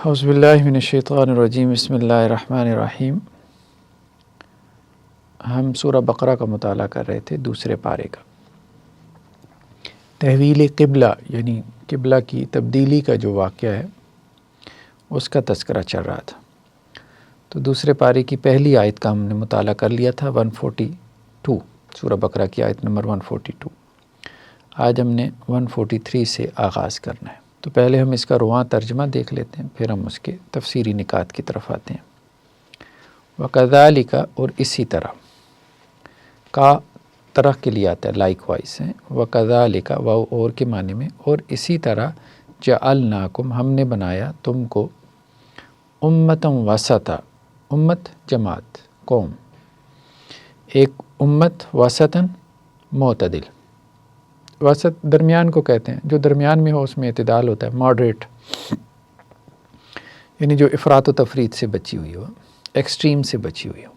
اعوذ باللہ من الشیطان الرجیم بسم اللہ الرحمن الرحیم۔ ہم سورہ بقرہ کا مطالعہ کر رہے تھے، دوسرے پارے کا۔ تحویل قبلہ یعنی قبلہ کی تبدیلی کا جو واقعہ ہے اس کا تذکرہ چل رہا تھا۔ تو دوسرے پارے کی پہلی آیت کا ہم نے مطالعہ کر لیا تھا، 142، سورہ بقرہ کی آیت نمبر 142۔ آج ہم نے 143 سے آغاز کرنا ہے۔ تو پہلے ہم اس کا رواں ترجمہ دیکھ لیتے ہیں، پھر ہم اس کے تفسیری نکات کی طرف آتے ہیں۔ وَكَذَلِكَ، اور اسی طرح، کا طرح کے لیے آتا ہے، لائک وائز ہے۔ وَكَذَلِكَ، واو اور کے معنی میں، اور اسی طرح، جعلناکم، ہم نے بنایا تم کو، امتًا وسطا، امت جماعت، قوم، ایک امت، وسطاً معتدل، وسط درمیان کو کہتے ہیں، جو درمیان میں ہو اس میں اعتدال ہوتا ہے، ماڈریٹ، یعنی جو افراط و تفریط سے بچی ہوئی ہو، ایکسٹریم سے بچی ہوئی ہو۔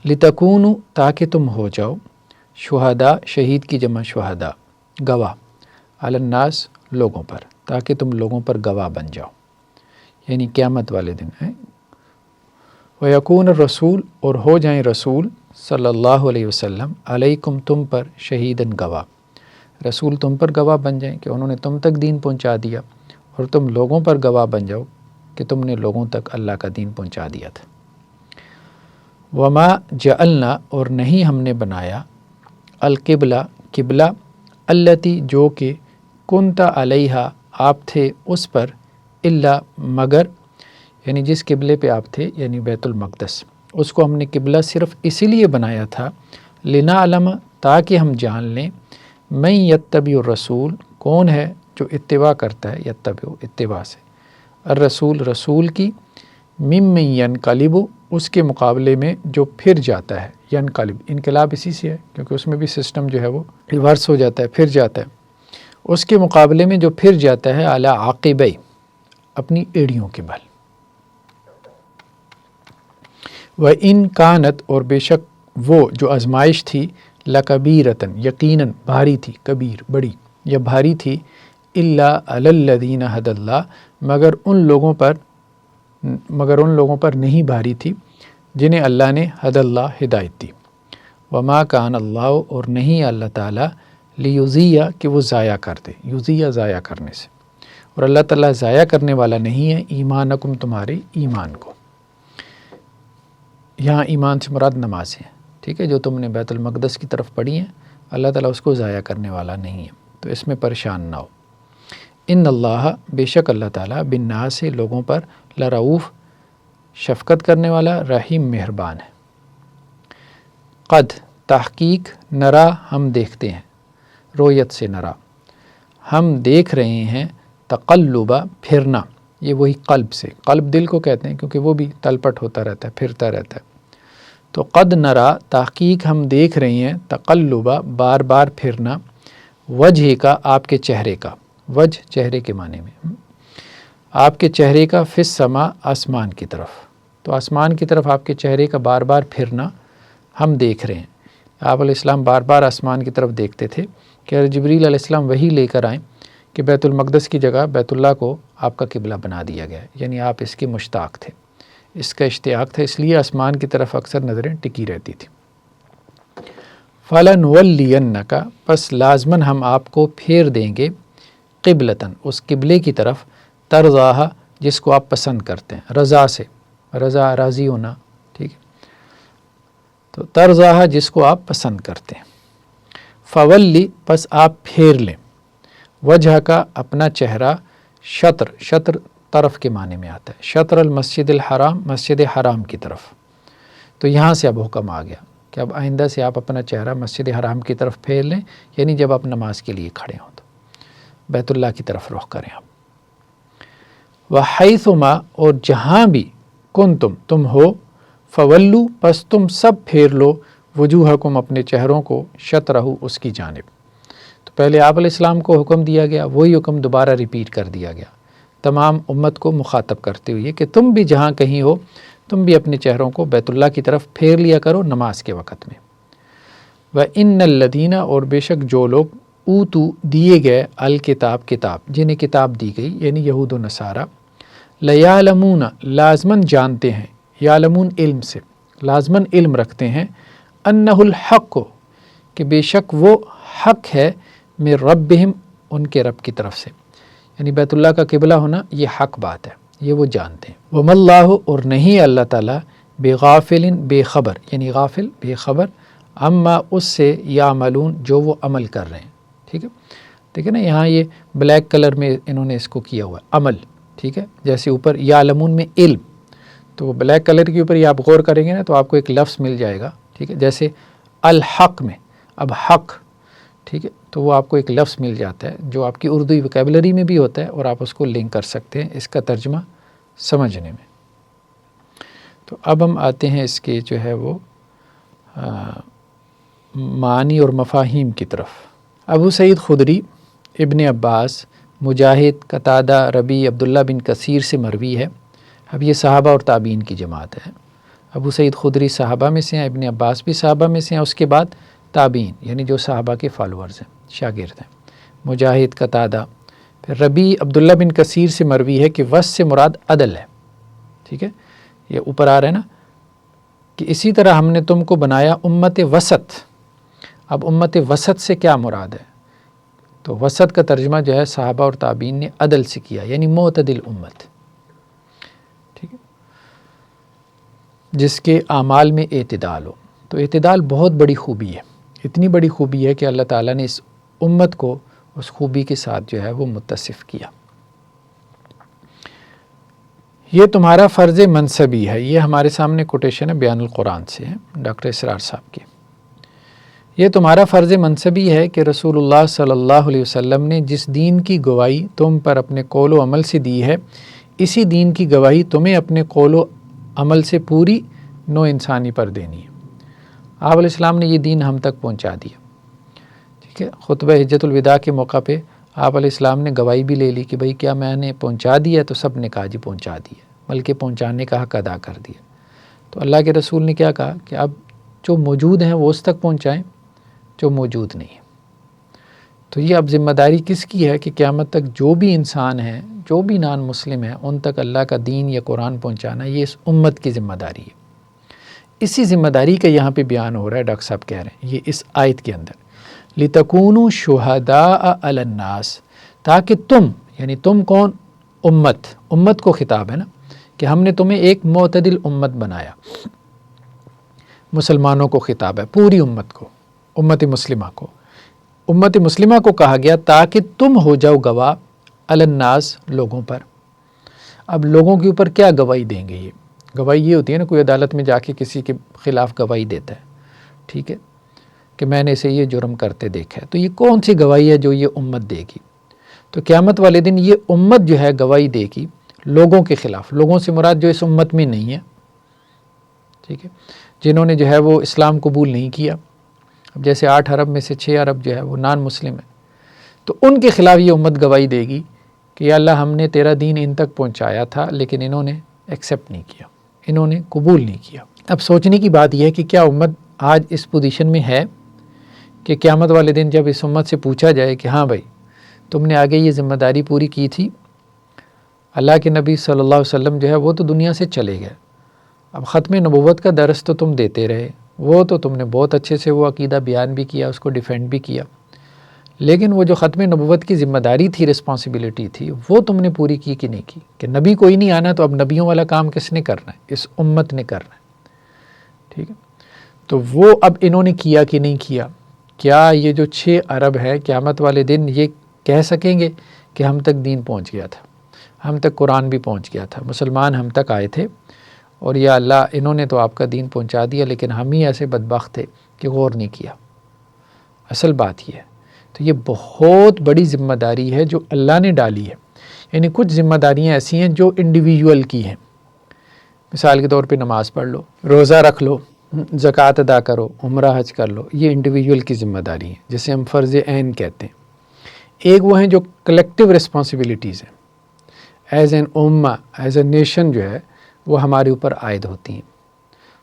لِتَكُونُوا، تاکہ تم ہو جاؤ، شہداء، شہید کی جمع شہداء، گواہ، علی الناس، لوگوں پر، تاکہ تم لوگوں پر گواہ بن جاؤ، یعنی قیامت والے دن ہے۔ وَيَكُونَ الرَّسُولُ، اور ہو جائیں رسول صلی اللہ علیہ وسلم، علیکم، تم پر، شہیداً، گواہ، رسول تم پر گواہ بن جائیں کہ انہوں نے تم تک دین پہنچا دیا، اور تم لوگوں پر گواہ بن جاؤ کہ تم نے لوگوں تک اللہ کا دین پہنچا دیا تھا۔ وما جعلنا، اور نہیں ہم نے بنایا، القبلہ، قبلہ، التی، جو کہ، کنت علیہا، آپ تھے اس پر، الا، مگر، یعنی جس قبلے پہ آپ تھے یعنی بیت المقدس، اس کو ہم نے قبلہ صرف اسی لیے بنایا تھا، لنعلم، تاکہ ہم جان لیں، من یتبع الرسول، کون ہے جو اتباع کرتا ہے، یتبع، اتباع سے، الرسول، رسول کی، ممن ینقلب، اس کے مقابلے میں جو پھر جاتا ہے، ینقلب، انقلاب اسی سے ہے کیونکہ اس میں بھی سسٹم جو ہے وہ ریورس ہو جاتا ہے، پھر جاتا ہے، اس کے مقابلے میں جو پھر جاتا ہے، علی عاقبی، اپنی ایڑیوں کے بل۔ وَإِن كَانَتْ، اور بے شک وہ جو آزمائش تھی، لَكَبِيرَةً، یقیناً بھاری تھی، کبیر، بڑی یا بھاری تھی، إِلَّا عَلَى الَّذِينَ هَدَى اللَّهُ، مگر ان لوگوں پر نہیں بھاری تھی جنہیں اللہ نے ہدى اللہ، ہدایت دی۔ وَمَا كَانَ اللَّهُ، اور نہیں اللہ تعالیٰ، لِيُضِيَّ، کہ وہ ضائع کر دے، یضیع، ضائع کرنے سے، اور اللہ تعالیٰ ضائع کرنے والا نہیں ہے، ایمانکم، تمہارے ایمان کو۔ یہاں ایمان سے مراد نمازیں ہیں، ٹھیک ہے، جو تم نے بیت المقدس کی طرف پڑھی ہیں، اللہ تعالیٰ اس کو ضائع کرنے والا نہیں ہے، تو اس میں پریشان نہ ہو۔ ان اللہ، بے شک اللہ تعالیٰ، بالناس، لوگوں پر، لرؤوف، شفقت کرنے والا، رحیم، مہربان ہے۔ قد، تحقیق، نرا، ہم دیکھتے ہیں، رویت سے نرا، ہم دیکھ رہے ہیں، تقلب، پھرنا، یہ وہی قلب سے، قلب دل کو کہتے ہیں کیونکہ وہ بھی تلپٹ ہوتا رہتا ہے، پھرتا رہتا ہے۔ تو قد نرا، تحقیق ہم دیکھ رہے ہیں، تقلب، بار بار پھرنا، وجہ کا، آپ کے چہرے کا، وجہ چہرے کے معنی میں، آپ کے چہرے کا، فی السماء، آسمان کی طرف، تو آسمان کی طرف آپ کے چہرے کا بار بار پھرنا ہم دیکھ رہے ہیں۔ آپ علیہ السلام بار بار آسمان کی طرف دیکھتے تھے کہ جبریل علیہ السلام وہی لے کر آئیں کہ بیت المقدس کی جگہ بیت اللہ کو آپ کا قبلہ بنا دیا گیا ہے، یعنی آپ اس کے مشتاق تھے، اس کا اشتیاق تھا، اس لیے آسمان کی طرف اکثر نظریں ٹکی رہتی تھیں۔ فَلَنُوَلِّيَنَّكَ، پس لازماً ہم آپ کو پھیر دیں گے، قبلتاً، اس قبلے کی طرف، ترضاہا، جس کو آپ پسند کرتے ہیں، رضا سے، رضا، راضی ہونا، ٹھیک ہے، تو ترضاہا، جس کو آپ پسند کرتے ہیں۔ فولی، پس آپ پھیر لیں، وجہ کا، اپنا چہرہ، شطر، شطر طرف کے معنی میں آتا ہے، شطر المسجد الحرام، مسجد حرام کی طرف۔ تو یہاں سے اب حکم آ گیا کہ اب آئندہ سے آپ اپنا چہرہ مسجد حرام کی طرف پھیر لیں، یعنی جب آپ نماز کے لیے کھڑے ہوں تو بیت اللہ کی طرف رخ کریں آپ۔ وَحَيْثُمَا، اور جہاں بھی، کنتم، تم ہو، فولو، پس تم سب پھیر لو، وجوہکم، اپنے چہروں کو، شطرہ، اس کی جانب۔ تو پہلے آپ علیہ السلام کو حکم دیا گیا، وہی حکم دوبارہ ریپیٹ کر دیا گیا تمام امت کو مخاطب کرتے ہوئے کہ تم بھی جہاں کہیں ہو، تم بھی اپنے چہروں کو بیت اللہ کی طرف پھیر لیا کرو نماز کے وقت میں۔ وَإِنَّ الَّذِينَ، اور بے شک جو لوگ، اوتو، دیے گئے، الکتاب، کتاب، جنہیں کتاب دی گئی، یعنی یہود و نصارہ، لیعلمون لازماً جانتے ہیں، یعلمون علم سے، لازماً علم رکھتے ہیں، انہ الحق کہ بے شک وہ حق ہے، من ربہم ان کے رب کی طرف سے، یعنی بیت اللہ کا قبلہ ہونا یہ حق بات ہے، یہ وہ جانتے ہیں۔ وما اللہ اور نہیں اللہ تعالیٰ بغافل بے خبر، یعنی غافل بے خبر، اما اس سے یعملون جو وہ عمل کر رہے ہیں، ٹھیک ہے، ٹھیک ہے نا، یہاں یہ بلیک کلر میں انہوں نے اس کو کیا ہوا ہے عمل، ٹھیک ہے، جیسے اوپر یعلمون میں علم، تو وہ بلیک کلر کے اوپر یہ آپ غور کریں گے نا تو آپ کو ایک لفظ مل جائے گا، ٹھیک ہے، جیسے الحق میں اب حق، ٹھیک ہے، تو وہ آپ کو ایک لفظ مل جاتا ہے جو آپ کی اردو ویکیبلری میں بھی ہوتا ہے اور آپ اس کو لنک کر سکتے ہیں اس کا ترجمہ سمجھنے میں۔ تو اب ہم آتے ہیں اس کے جو ہے وہ معانی اور مفاہیم کی طرف۔ ابو سعید خدری، ابن عباس، مجاہد، قتادہ، ربیع، عبداللہ بن کثیر سے مروی ہے۔ اب یہ صحابہ اور تابعین کی جماعت ہے۔ ابو سعید خدری صحابہ میں سے ہیں، ابن عباس بھی صحابہ میں سے ہیں، اس کے بعد تابعین یعنی جو صحابہ کے فالورز ہیں، شاگرد ہیں، مجاہد، قتادہ۔ پھر ربیع عبداللہ بن کثیر سے مروی ہے کہ وس سے مراد عدل ہے، ٹھیک ہے، یہ اوپر آ رہا ہے نا کہ اسی طرح ہم نے تم کو بنایا امت وسط۔ اب امت وسط سے کیا مراد ہے؟ تو وسط کا ترجمہ جو ہے صحابہ اور تابعین نے عدل سے کیا، یعنی معتدل امت، ٹھیک ہے، جس کے اعمال میں اعتدال ہو۔ تو اعتدال بہت بڑی خوبی ہے، اتنی بڑی خوبی ہے کہ اللہ تعالیٰ نے اس امت کو اس خوبی کے ساتھ جو ہے وہ متصف کیا۔ یہ تمہارا فرض منصبی ہے، یہ ہمارے سامنے کوٹیشن ہے بیان القرآن سے ہے، ڈاکٹر اسرار صاحب کی۔ یہ تمہارا فرض منصبی ہے کہ رسول اللہ صلی اللہ علیہ وسلم نے جس دین کی گواہی تم پر اپنے قول و عمل سے دی ہے، اسی دین کی گواہی تمہیں اپنے قول و عمل سے پوری نو انسانی پر دینی ہے۔ آپ علیہ السلام نے یہ دین ہم تک پہنچا دیا، ٹھیک ہے، خطبہ حجۃ الوداع کے موقع پہ آپ علیہ السلام نے گواہی بھی لے لی کہ بھئی کیا میں نے پہنچا دیا؟ تو سب نے کہا جی پہنچا دیا، بلکہ پہنچانے کا حق ادا کر دیا۔ تو اللہ کے رسول نے کیا کہا کہ اب جو موجود ہیں وہ اس تک پہنچائیں جو موجود نہیں ہے۔ تو یہ اب ذمہ داری کس کی ہے کہ قیامت تک جو بھی انسان ہیں، جو بھی نان مسلم ہیں، ان تک اللہ کا دین یا قرآن پہنچانا یہ اس امت کی ذمہ داری ہے۔ اسی ذمہ داری کا یہاں پہ بیان ہو رہا ہے، ڈاکٹر صاحب کہہ رہے ہیں یہ اس آیت کے اندر، لِتَكُونُوا شُهَدَاءَ عَلَى النَّاسِ، تاکہ تم، یعنی تم کون؟ امت کو خطاب ہے نا کہ ہم نے تمہیں ایک معتدل امت بنایا، مسلمانوں کو خطاب ہے، پوری امت کو، امت مسلمہ کو، امت مسلمہ کو کہا گیا تاکہ تم ہو جاؤ گواہ علی الناس، لوگوں پر۔ اب لوگوں کے اوپر کیا گواہی دیں گے؟ یہ گواہی یہ ہوتی ہے نا، کوئی عدالت میں جا کے کسی کے خلاف گواہی دیتا ہے، ٹھیک ہے، کہ میں نے اسے یہ جرم کرتے دیکھا ہے، تو یہ کون سی گواہی ہے جو یہ امت دے گی؟ تو قیامت والے دن یہ امت جو ہے گواہی دے گی لوگوں کے خلاف، لوگوں سے مراد جو اس امت میں نہیں ہے، ٹھیک ہے، جنہوں نے جو ہے وہ اسلام قبول نہیں کیا۔ اب جیسے 8 ارب میں سے 6 ارب جو ہے وہ نان مسلم ہے، تو ان کے خلاف یہ امت گواہی دے گی کہ یا اللہ ہم نے تیرا دین ان تک پہنچایا تھا لیکن انہوں نے ایکسیپٹ نہیں کیا، انہوں نے قبول نہیں کیا۔ اب سوچنے کی بات یہ ہے کہ کیا امت آج اس پوزیشن میں ہے کہ قیامت والے دن جب اس امت سے پوچھا جائے کہ ہاں بھائی تم نے آگے یہ ذمہ داری پوری کی تھی؟ اللہ کے نبی صلی اللہ علیہ وسلم جو ہے وہ تو دنیا سے چلے گئے، اب ختم نبوت کا درس تو تم دیتے رہے، وہ تو تم نے بہت اچھے سے وہ عقیدہ بیان بھی کیا، اس کو ڈیفینڈ بھی کیا، لیکن وہ جو ختم نبوت کی ذمہ داری تھی، رسپانسبلٹی تھی، وہ تم نے پوری کی کہ نہیں کی؟ کہ نبی کوئی نہیں آنا تو اب نبیوں والا کام کس نے کرنا ہے؟ اس امت نے کرنا ہے، ٹھیک ہے، تو وہ اب انہوں نے کیا کہ نہیں کیا؟ کیا یہ جو 6 ارب ہے قیامت والے دن یہ کہہ سکیں گے کہ ہم تک دین پہنچ گیا تھا، ہم تک قرآن بھی پہنچ گیا تھا، مسلمان ہم تک آئے تھے، اور یا اللہ انہوں نے تو آپ کا دین پہنچا دیا لیکن ہم ہی ایسے بدبخت تھے کہ غور نہیں کیا؟ اصل بات یہ ہے۔ تو یہ بہت بڑی ذمہ داری ہے جو اللہ نے ڈالی ہے، یعنی کچھ ذمہ داریاں ایسی ہیں جو انڈیویجول کی ہیں، مثال کے طور پہ نماز پڑھ لو، روزہ رکھ لو، زکوٰۃ ادا کرو، عمرہ حج کر لو، یہ انڈیویجول کی ذمہ داری ہیں جسے ہم فرض عین کہتے ہیں۔ ایک وہ ہیں جو کلیکٹیو رسپانسبلٹیز ہیں، ایز این امہ، ایز اے نیشن جو ہے وہ ہمارے اوپر عائد ہوتی ہیں۔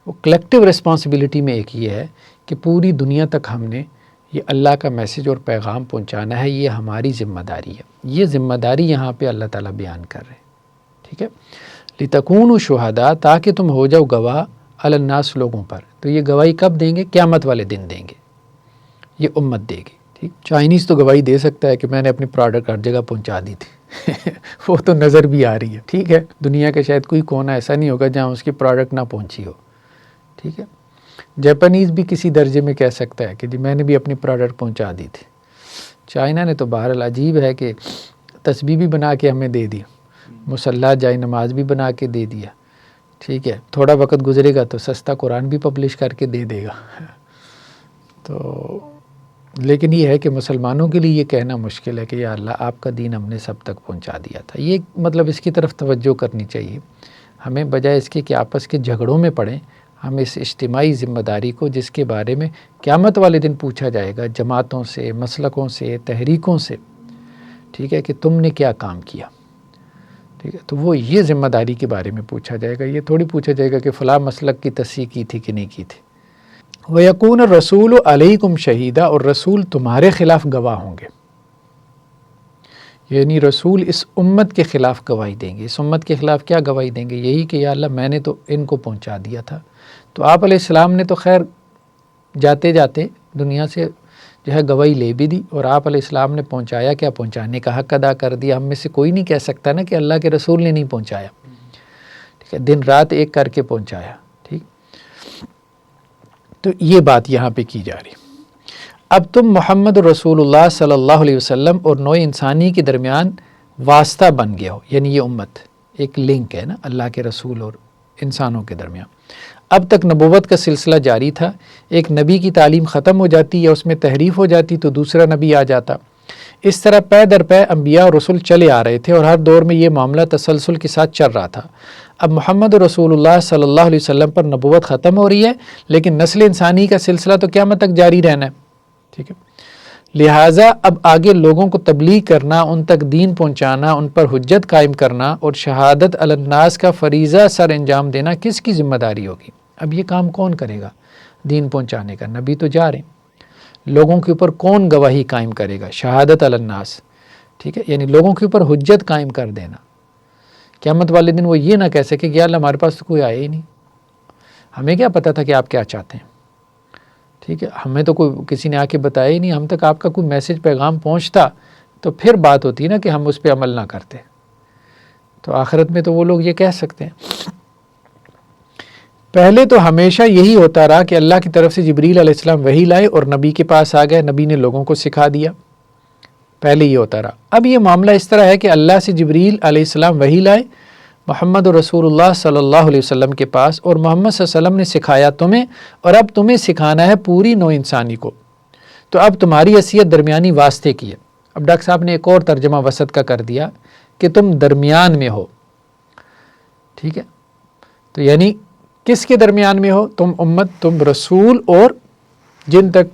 وہ کلیکٹیو رسپانسبلٹی میں ایک یہ ہے کہ پوری دنیا تک ہم نے یہ اللہ کا میسیج اور پیغام پہنچانا ہے، یہ ہماری ذمہ داری ہے۔ یہ ذمہ داری یہاں پہ اللہ تعالیٰ بیان کر رہے ہیں، ٹھیک ہے، لتکونوا شہداء تاکہ تم ہو جاؤ گواہ علی الناس لوگوں پر. تو یہ گواہی کب دیں گے؟ قیامت والے دن دیں گے، یہ امت دے گی. ٹھیک، چائنیز تو گواہی دے سکتا ہے کہ میں نے اپنی پروڈکٹ ہر جگہ پہنچا دی تھی وہ تو نظر بھی آ رہی ہے. ٹھیک ہے، دنیا کا شاید کوئی کونا ایسا نہیں ہوگا جہاں اس کی پروڈکٹ نہ پہنچی ہو. ٹھیک ہے، جاپانیز بھی کسی درجے میں کہہ سکتا ہے کہ جی میں نے بھی اپنی پروڈکٹ پہنچا دی تھی. چائنا نے تو بہرحال عجیب ہے کہ تسبیح بھی بنا کے ہمیں دے دی، مصلی جائے نماز بھی بنا کے دے دیا. ٹھیک ہے، تھوڑا وقت گزرے گا تو سستا قرآن بھی پبلش کر کے دے دے گا. تو لیکن یہ ہے کہ مسلمانوں کے لیے یہ کہنا مشکل ہے کہ یا اللہ آپ کا دین ہم نے سب تک پہنچا دیا تھا. یہ مطلب اس کی طرف توجہ کرنی چاہیے ہمیں، بجائے اس کے کہ آپس کے جھگڑوں میں پڑیں. ہم اس اجتماعی ذمہ داری کو، جس کے بارے میں قیامت والے دن پوچھا جائے گا جماعتوں سے، مسلکوں سے، تحریکوں سے، ٹھیک ہے، کہ تم نے کیا کام کیا. ٹھیک ہے، تو وہ یہ ذمہ داری کے بارے میں پوچھا جائے گا. یہ تھوڑی پوچھا جائے گا کہ فلاں مسلک کی تصحیح کی تھی کہ نہیں کی تھی. وَيَكُونَ الرَّسُولُ عَلَيْكُمْ شَهِيدًا، اور رسول تمہارے خلاف گواہ ہوں گے. یعنی رسول اس امت کے خلاف گواہی دیں گے. اس امت کے خلاف کیا گواہی دیں گے؟ یہی کہ یا اللہ میں نے تو ان کو پہنچا دیا تھا. تو آپ علیہ السلام نے تو خیر جاتے جاتے دنیا سے جو ہے گواہی لے بھی دی، اور آپ علیہ السلام نے پہنچایا کیا؟ پہنچانے کا حق ادا کر دیا. ہم میں سے کوئی نہیں کہہ سکتا نا کہ اللہ کے رسول نے نہیں پہنچایا. ٹھیک ہے، دن رات ایک کر کے پہنچایا. ٹھیک، تو یہ بات یہاں پہ کی جا رہی. اب تم محمد رسول اللہ صلی اللہ علیہ وسلم اور نوع انسانی کے درمیان واسطہ بن گیا ہو. یعنی یہ امت ایک لنک ہے نا اللہ کے رسول اور انسانوں کے درمیان. اب تک نبوت کا سلسلہ جاری تھا. ایک نبی کی تعلیم ختم ہو جاتی یا اس میں تحریف ہو جاتی تو دوسرا نبی آ جاتا. اس طرح پے در پے انبیاء اور رسول چلے آ رہے تھے، اور ہر دور میں یہ معاملہ تسلسل کے ساتھ چل رہا تھا. اب محمد رسول اللہ صلی اللہ علیہ وسلم پر نبوت ختم ہو رہی ہے، لیکن نسل انسانی کا سلسلہ تو قیامت تک جاری رہنا ہے. ٹھیک ہے، لہٰذا اب آگے لوگوں کو تبلیغ کرنا، ان تک دین پہنچانا، ان پر حجت قائم کرنا اور شہادت علی الناس کا فریضہ سر انجام دینا کس کی ذمہ داری ہوگی؟ اب یہ کام کون کرے گا دین پہنچانے کا؟ نبی تو جا رہے ہیں. لوگوں کے اوپر کون گواہی قائم کرے گا؟ شہادت علی الناس. ٹھیک ہے، یعنی لوگوں کے اوپر حجت قائم کر دینا. قیامت والے دن وہ یہ نہ کہہ سکے کہ یا اللہ ہمارے پاس تو کوئی آیا ہی نہیں، ہمیں کیا پتہ تھا کہ آپ کیا چاہتے ہیں. ٹھیک ہے، ہمیں تو کوئی کسی نے آ کے بتایا ہی نہیں. ہم تک آپ کا کوئی میسج پیغام پہنچتا تو پھر بات ہوتی نا کہ ہم اس پہ عمل نہ کرتے. تو آخرت میں تو وہ لوگ یہ کہہ سکتے ہیں. پہلے تو ہمیشہ یہی ہوتا رہا کہ اللہ کی طرف سے جبریل علیہ السلام وحی لائے اور نبی کے پاس آ گئے، نبی نے لوگوں کو سکھا دیا. پہلے یہ ہوتا رہا. اب یہ معاملہ اس طرح ہے کہ اللہ سے جبریل علیہ السلام وحی لائے محمد رسول اللہ صلی اللہ علیہ وسلم کے پاس، اور محمد صلی اللہ علیہ وسلم نے سکھایا تمہیں، اور اب تمہیں سکھانا ہے پوری نوع انسانی کو. تو اب تمہاری حیثیت درمیانی واسطے کی ہے. اب ڈاکٹر صاحب نے ایک اور ترجمہ وسط کا کر دیا کہ تم درمیان میں ہو. ٹھیک ہے، تو یعنی کس کے درمیان میں ہو؟ تم امت، تم رسول اور جن تک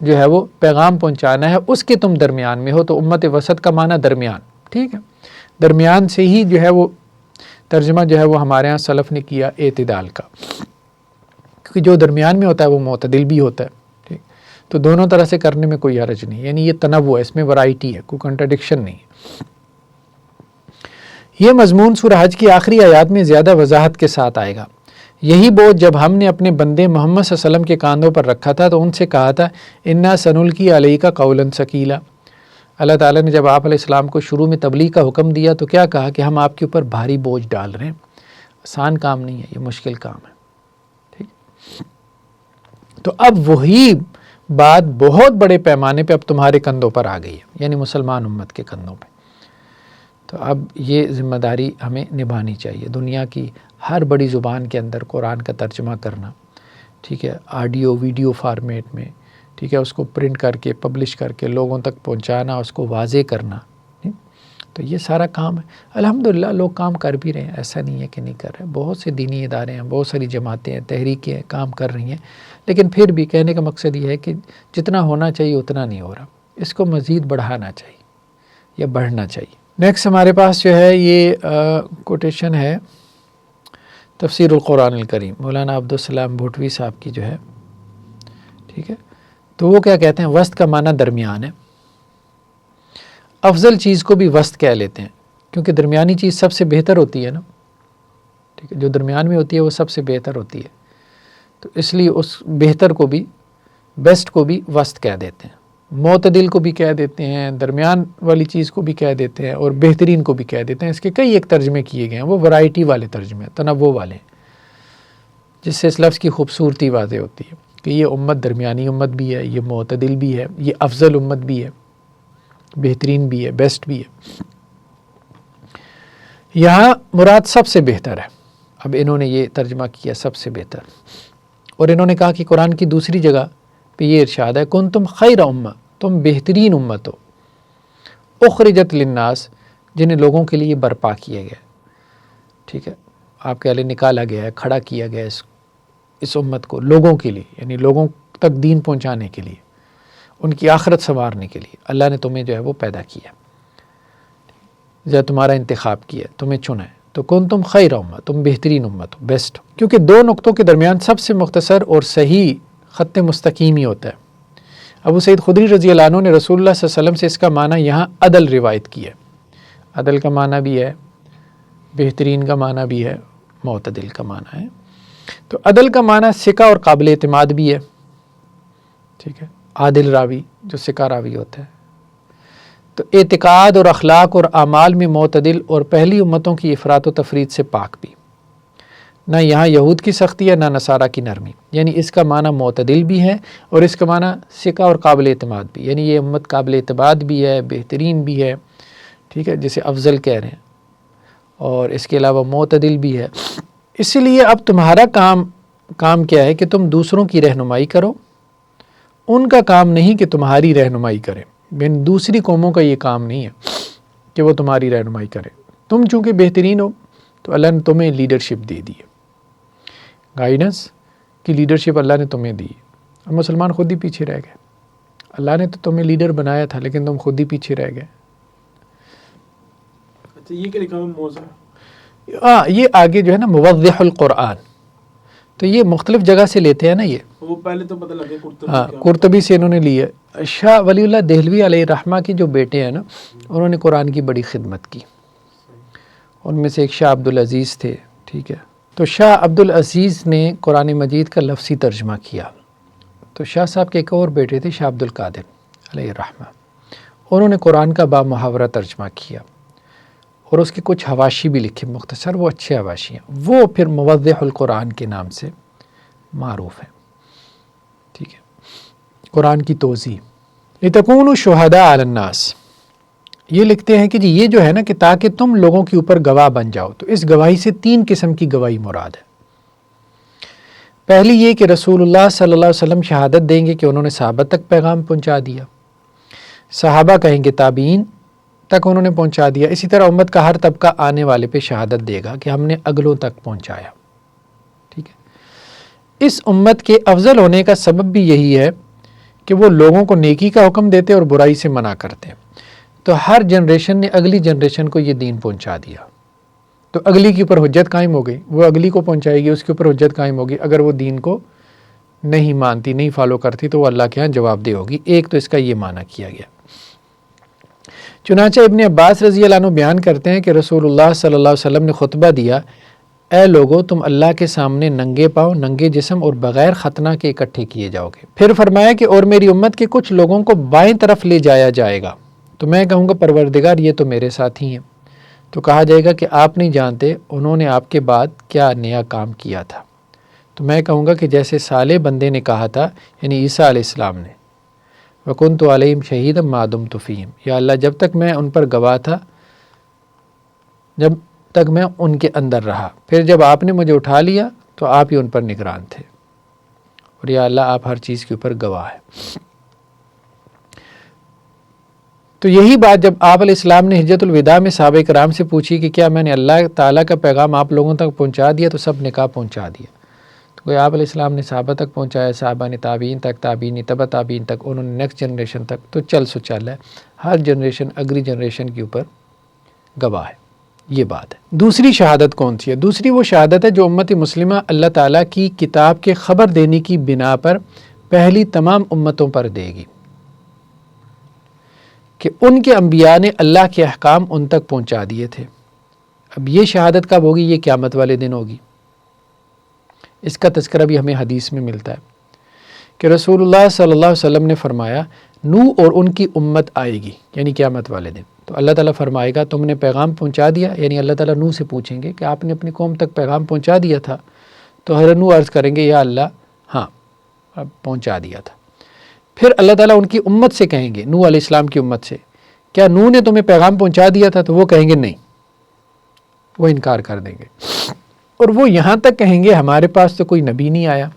جو ہے وہ پیغام پہنچانا ہے اس کے تم درمیان میں ہو. تو امت وسط کا معنی درمیان. ٹھیک ہے، درمیان سے ہی جو ہے وہ ترجمہ جو ہے وہ ہمارے ہاں سلف نے کیا اعتدال کا، کیونکہ جو درمیان میں ہوتا ہے وہ معتدل بھی ہوتا ہے. ٹھیک، تو دونوں طرح سے کرنے میں کوئی حرج نہیں. یعنی یہ تنوع ہے، اس میں ورائٹی ہے، کوئی کنٹرڈکشن نہیں. یہ مضمون سورہ حج کی آخری آیات میں زیادہ وضاحت کے ساتھ آئے گا. یہی بوجھ جب ہم نے اپنے بندے محمد صلی اللہ علیہ وسلم کے کاندھوں پر رکھا تھا تو ان سے کہا تھا انا سنلقی علیک قولا ثقیلا. اللہ تعالیٰ نے جب آپ علیہ السلام کو شروع میں تبلیغ کا حکم دیا تو کیا کہا کہ ہم آپ کے اوپر بھاری بوجھ ڈال رہے ہیں. آسان کام نہیں ہے، یہ مشکل کام ہے. ٹھیک، تو اب وہی بات بہت بڑے پیمانے پہ اب تمہارے کندھوں پر آ گئی ہے، یعنی مسلمان امت کے کندھوں پہ. تو اب یہ ذمہ داری ہمیں نبھانی چاہیے. دنیا کی ہر بڑی زبان کے اندر قرآن کا ترجمہ کرنا، ٹھیک ہے، آڈیو ویڈیو فارمیٹ میں، ٹھیک ہے، اس کو پرنٹ کر کے پبلش کر کے لوگوں تک پہنچانا، اس کو واضح کرنا. تو یہ سارا کام ہے. الحمدللہ لوگ کام کر بھی رہے ہیں، ایسا نہیں ہے کہ نہیں کر رہے. بہت سے دینی ادارے ہیں، بہت ساری جماعتیں ہیں، تحریکیں ہیں، کام کر رہی ہیں. لیکن پھر بھی کہنے کا مقصد یہ ہے کہ جتنا ہونا چاہیے اتنا نہیں ہو رہا. اس کو مزید بڑھانا چاہیے یا بڑھنا چاہیے. نیکسٹ ہمارے پاس جو ہے یہ کوٹیشن ہے تفسیر القرآن الکریم، مولانا عبدالسلام بھوٹوی صاحب کی جو ہے. ٹھیک ہے، تو وہ کیا کہتے ہیں؟ وسط کا معنی درمیان ہے. افضل چیز کو بھی وسط کہہ لیتے ہیں. کیونکہ درمیانی چیز سب سے بہتر ہوتی ہے نا، ٹھیک ہے، جو درمیان میں ہوتی ہے وہ سب سے بہتر ہوتی ہے، تو اس لیے اس بہتر کو بھی، بیسٹ کو بھی وسط کہہ دیتے ہیں، معتدل کو بھی کہہ دیتے ہیں، درمیان والی چیز کو بھی کہہ دیتے ہیں، اور بہترین کو بھی کہہ دیتے ہیں۔ اس کے کئی ایک ترجمے کیے گئے ہیں، وہ ورائٹی والے ترجمے ہیں، تنوع والے ہیں، جس سے اس لفظ کی خوبصورتی واضح ہوتی ہے کہ یہ امت درمیانی امت بھی ہے، یہ معتدل بھی ہے، یہ افضل امت بھی ہے، بہترین بھی ہے، بیسٹ بھی ہے۔ یہاں مراد سب سے بہتر ہے، اب انہوں نے یہ ترجمہ کیا سب سے بہتر، اور انہوں نے کہا کہ قرآن کی دوسری جگہ پہ یہ ارشاد ہے کنتم خیر امہ، تم بہترین امت ہو، اخرجت للناس، جنہیں لوگوں کے لیے برپا کیا گیا، ٹھیک ہے، آپ کے لیے نکالا گیا ہے، کھڑا کیا گیا ہے اس امت کو لوگوں کے لیے، یعنی لوگوں تک دین پہنچانے کے لیے، ان کی آخرت سنوارنے کے لیے اللہ نے تمہیں جو ہے وہ پیدا کیا، یا تمہارا انتخاب کیا، تمہیں چنا ہے، تو کنتم خیر امہ، تم بہترین امت ہو، بیسٹ ہو، کیونکہ دو نقطوں کے درمیان سب سے مختصر اور صحیح خط مستقیم ہی ہوتا ہے۔ ابو سعید خدری رضی اللہ عنہ نے رسول اللہ صلی اللہ علیہ وسلم سے اس کا معنی یہاں عدل روایت کیا ہے، عدل کا معنی بھی ہے، بہترین کا معنی بھی ہے، معتدل کا معنی ہے۔ تو عدل کا معنی ثقہ اور قابل اعتماد بھی ہے، ٹھیک ہے، عادل راوی جو ثقہ راوی ہوتا ہے، تو اعتقاد اور اخلاق اور اعمال میں معتدل اور پہلی امتوں کی افراط و تفرید سے پاک بھی، نہ یہاں یہود کی سختی ہے نہ نصارہ کی نرمی، یعنی اس کا معنی معتدل بھی ہے اور اس کا معنی ثقہ اور قابل اعتماد بھی، یعنی یہ امت قابل اعتماد بھی ہے، بہترین بھی ہے، ٹھیک ہے، جسے افضل کہہ رہے ہیں، اور اس کے علاوہ معتدل بھی ہے۔ اسی لیے اب تمہارا کام کیا ہے کہ تم دوسروں کی رہنمائی کرو، ان کا کام نہیں کہ تمہاری رہنمائی کرے، دوسری قوموں کا یہ کام نہیں ہے کہ وہ تمہاری رہنمائی کرے، تم چونکہ بہترین ہو تو اللہ نے تمہیں لیڈرشپ دے دی ہے، گائیڈنس کی لیڈرشپ اللہ نے تمہیں دی، اور مسلمان خود ہی پیچھے رہ گئے، اللہ نے تو تمہیں لیڈر بنایا تھا لیکن تم خود ہی پیچھے رہ گئے۔ اچھا یہ کیا لکھا ہے موضوع؟ یہ آگے جو ہے نا موضح القرآن، تو یہ مختلف جگہ سے لیتے ہیں نا، یہ وہ پہلے تو پتہ لگے قرطبی سے انہوں نے لی ہے۔ شاہ ولی اللہ دہلوی علیہ الرحمہ کے جو بیٹے ہیں نا، انہوں نے قرآن کی بڑی خدمت کی، ان میں سے ایک شاہ عبدالعزیز تھے، ٹھیک ہے، تو شاہ عبدالعزیز نے قرآن مجید کا لفظی ترجمہ کیا، تو شاہ صاحب کے ایک اور بیٹے تھے شاہ عبدالقادر علیہ الرحمہ، انہوں نے قرآن کا بامحاورہ ترجمہ کیا، اور اس کے کچھ حواشی بھی لکھے مختصر، وہ اچھے حواشی ہیں، وہ پھر موضح القرآن کے نام سے معروف ہیں، ٹھیک ہے، قرآن کی توضیح۔ لِتَكُونُوا شُهَدَاءَ عَلَى النَّاسِ، یہ لکھتے ہیں کہ جی یہ جو ہے نا کہ تاکہ تم لوگوں کے اوپر گواہ بن جاؤ، تو اس گواہی سے 3 قسم کی گواہی مراد ہے۔ پہلی یہ کہ رسول اللہ صلی اللہ علیہ وسلم شہادت دیں گے کہ انہوں نے صحابہ تک پیغام پہنچا دیا، صحابہ کہیں گے تابعین تک انہوں نے پہنچا دیا، اسی طرح امت کا ہر طبقہ آنے والے پہ شہادت دے گا کہ ہم نے اگلوں تک پہنچایا، ٹھیک ہے۔ اس امت کے افضل ہونے کا سبب بھی یہی ہے کہ وہ لوگوں کو نیکی کا حکم دیتے اور برائی سے منع کرتے، تو ہر جنریشن نے اگلی جنریشن کو یہ دین پہنچا دیا، تو اگلی کے اوپر حجت قائم ہو گئی، وہ اگلی کو پہنچائے گی، اس کے اوپر حجت قائم ہوگی، اگر وہ دین کو نہیں مانتی، نہیں فالو کرتی تو وہ اللہ کے ہاں جواب دہ ہوگی۔ ایک تو اس کا یہ معنی کیا گیا۔ چنانچہ ابن عباس رضی اللہ عنہ بیان کرتے ہیں کہ رسول اللہ صلی اللہ علیہ وسلم نے خطبہ دیا، اے لوگو تم اللہ کے سامنے ننگے پاؤں، ننگے جسم اور بغیر ختنہ کے اکٹھے کیے جاؤ گے۔ پھر فرمایا کہ اور میری امت کے کچھ لوگوں کو بائیں طرف لے جایا جائے گا، تو میں کہوں گا پروردگار یہ تو میرے ساتھ ہی ہیں، تو کہا جائے گا کہ آپ نہیں جانتے انہوں نے آپ کے بعد کیا نیا کام کیا تھا، تو میں کہوں گا کہ جیسے صالح بندے نے کہا تھا، یعنی عیسیٰ علیہ السلام نے، وَكُنْتُ عَلَيْهِمْ شَهِيدًا مَا دُمْتُ فِيهِمْ، یا اللہ جب تک میں ان پر گواہ تھا، جب تک میں ان کے اندر رہا، پھر جب آپ نے مجھے اٹھا لیا تو آپ ہی ان پر نگران تھے، اور یا اللہ آپ ہر چیز کے اوپر گواہ ہے۔ تو یہی بات جب آپ علیہ السلام نے حجۃ الوداع میں صحابہ کرام سے پوچھی کہ کیا میں نے اللہ تعالیٰ کا پیغام آپ لوگوں تک پہنچا دیا، تو سب نے کہا پہنچا دیا، تو کوئی آپ علیہ السلام نے صحابہ تک پہنچایا، صحابہ نے تابعین تک، تابعین تبع تابعین تک، انہوں نے نیکسٹ جنریشن تک، تو چل سو چل ہے، ہر جنریشن اگلی جنریشن کے اوپر گواہ ہے، یہ بات ہے۔ دوسری شہادت کون سی ہے؟ دوسری وہ شہادت ہے جو امت مسلمہ اللہ تعالیٰ کی کتاب کے خبر دینے کی بنا پر پہلی تمام امتوں پر دے گی، کہ ان کے انبیاء نے اللہ کے احکام ان تک پہنچا دیے تھے۔ اب یہ شہادت کب ہوگی؟ یہ قیامت والے دن ہوگی۔ اس کا تذکرہ بھی ہمیں حدیث میں ملتا ہے کہ رسول اللہ صلی اللہ علیہ وسلم نے فرمایا نوح اور ان کی امت آئے گی، یعنی قیامت والے دن۔ تو اللہ تعالیٰ فرمائے گا تم نے پیغام پہنچا دیا، یعنی اللہ تعالیٰ نوح سے پوچھیں گے کہ آپ نے اپنی قوم تک پیغام پہنچا دیا تھا؟ تو حضرت نوح عرض کریں گے یا اللہ ہاں اب پہنچا دیا تھا۔ پھر اللہ تعالیٰ ان کی امت سے کہیں گے، نوح علیہ السلام کی امت سے، کیا نوح نے تمہیں پیغام پہنچا دیا تھا؟ تو وہ کہیں گے نہیں، وہ انکار کر دیں گے، اور وہ یہاں تک کہیں گے ہمارے پاس تو کوئی نبی نہیں آیا،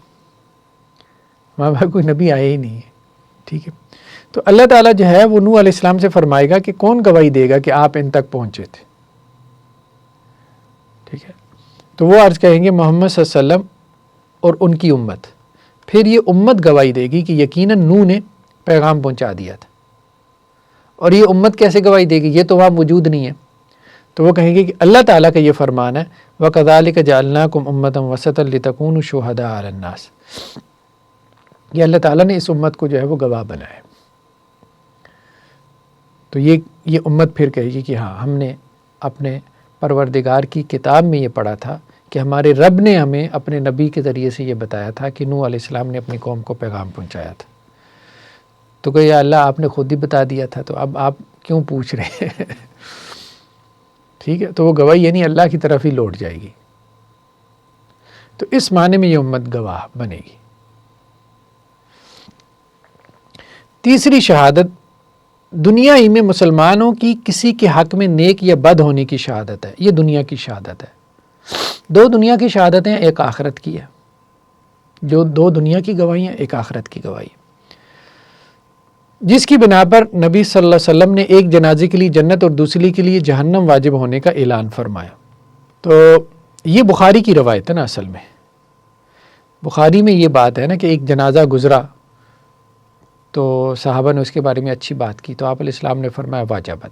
ہمارے پاس کوئی نبی آیا ہی نہیں ہے۔ ٹھیک ہے، تو اللہ تعالیٰ جو ہے وہ نوح علیہ السلام سے فرمائے گا کہ کون گواہی دے گا کہ آپ ان تک پہنچے تھے؟ ٹھیک ہے، تو وہ عرض کہیں گے محمد صلی اللہ علیہ وسلم اور ان کی امت۔ پھر یہ امت گواہی دے گی کہ یقیناً نوح نے پیغام پہنچا دیا تھا۔ اور یہ امت کیسے گواہی دے گی؟ یہ تو وہاں موجود نہیں ہے۔ تو وہ کہیں گے کہ اللہ تعالیٰ کا یہ فرمان ہے وَكَذَلِكَ جَعَلْنَاكُمْ أُمَّةً وَسَطًا لِتَكُونُوا شُهَدَاءَ عَلَى النَّاسِ، یہ اللہ تعالیٰ نے اس امت کو جو ہے وہ گواہ بنایا ہے۔ تو یہ امت پھر کہے گی کہ ہاں ہم نے اپنے پروردگار کی کتاب میں یہ پڑھا تھا کہ ہمارے رب نے ہمیں اپنے نبی کے ذریعے سے یہ بتایا تھا کہ نوح علیہ السلام نے اپنی قوم کو پیغام پہنچایا تھا۔ تو کہ یا اللہ آپ نے خود ہی بتا دیا تھا، تو اب آپ کیوں پوچھ رہے ہیں؟ ٹھیک ہے، تو وہ گواہی یعنی اللہ کی طرف ہی لوٹ جائے گی۔ تو اس معنی میں یہ امت گواہ بنے گی۔ تیسری شہادت دنیا ہی میں مسلمانوں کی کسی کے حق میں نیک یا بد ہونے کی شہادت ہے۔ یہ دنیا کی شہادت ہے۔ دو دنیا کی شہادتیں، ایک آخرت کی ہے، جو دو دنیا کی گواہیاں، ایک آخرت کی گواہی، جس کی بنا پر نبی صلی اللہ علیہ وسلم نے ایک جنازے کے لیے جنت اور دوسری کے لیے جہنم واجب ہونے کا اعلان فرمایا۔ تو یہ بخاری کی روایت ہے نا، اصل میں بخاری میں یہ بات ہے نا کہ ایک جنازہ گزرا تو صحابہ نے اس کے بارے میں اچھی بات کی، تو آپ علیہ السلام نے فرمایا واجبت۔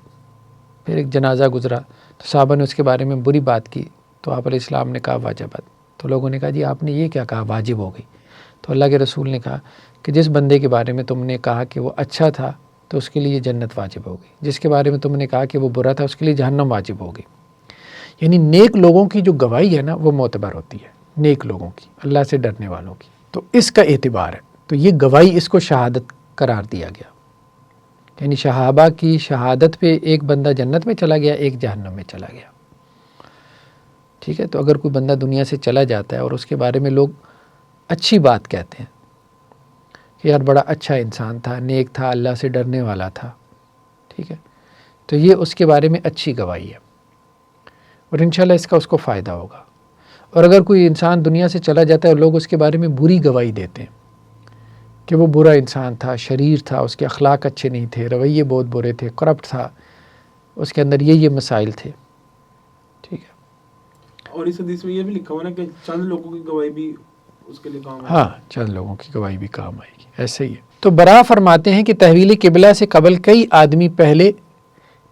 پھر ایک جنازہ گزرا تو صحابہ نے اس کے بارے میں بری بات کی، تو آپ علیہ السلام نے کہا واجبت۔ تو لوگوں نے کہا جی آپ نے یہ کیا کہا، واجب ہو گئی؟ تو اللہ کے رسول نے کہا کہ جس بندے کے بارے میں تم نے کہا کہ وہ اچھا تھا تو اس کے لیے جنت واجب ہو گئی، جس کے بارے میں تم نے کہا کہ وہ برا تھا اس کے لیے جہنم واجب ہو گئی۔ یعنی نیک لوگوں کی جو گواہی ہے نا وہ معتبر ہوتی ہے، نیک لوگوں کی، اللہ سے ڈرنے والوں کی، تو اس کا اعتبار ہے۔ تو یہ گواہی اس کو شہادت قرار دیا گیا، یعنی صحابہ کی شہادت پہ ایک بندہ جنت میں چلا گیا، ایک جہنم میں چلا گیا۔ ٹھیک ہے، تو اگر کوئی بندہ دنیا سے چلا جاتا ہے اور اس کے بارے میں لوگ اچھی بات کہتے ہیں کہ یار بڑا اچھا انسان تھا، نیک تھا، اللہ سے ڈرنے والا تھا، ٹھیک ہے، تو یہ اس کے بارے میں اچھی گواہی ہے، اور انشاءاللہ اس کا اس کو فائدہ ہوگا۔ اور اگر کوئی انسان دنیا سے چلا جاتا ہے اور لوگ اس کے بارے میں بری گواہی دیتے ہیں کہ وہ برا انسان تھا، شریر تھا، اس کے اخلاق اچھے نہیں تھے، رویے بہت برے تھے، کرپٹ تھا، اس کے اندر یہ مسائل تھے، ٹھیک ہے۔ اور اس حدیث میں یہ بھی لکھا ہوا نا کہ چند لوگوں کی گواہی بھی اس کے لیے کام آئے گی۔ ہاں، چند لوگوں کی گواہی بھی کام آئے گی، ایسے ہی ہے۔ تو برا فرماتے ہیں کہ تحویل قبلہ سے قبل کئی آدمی پہلے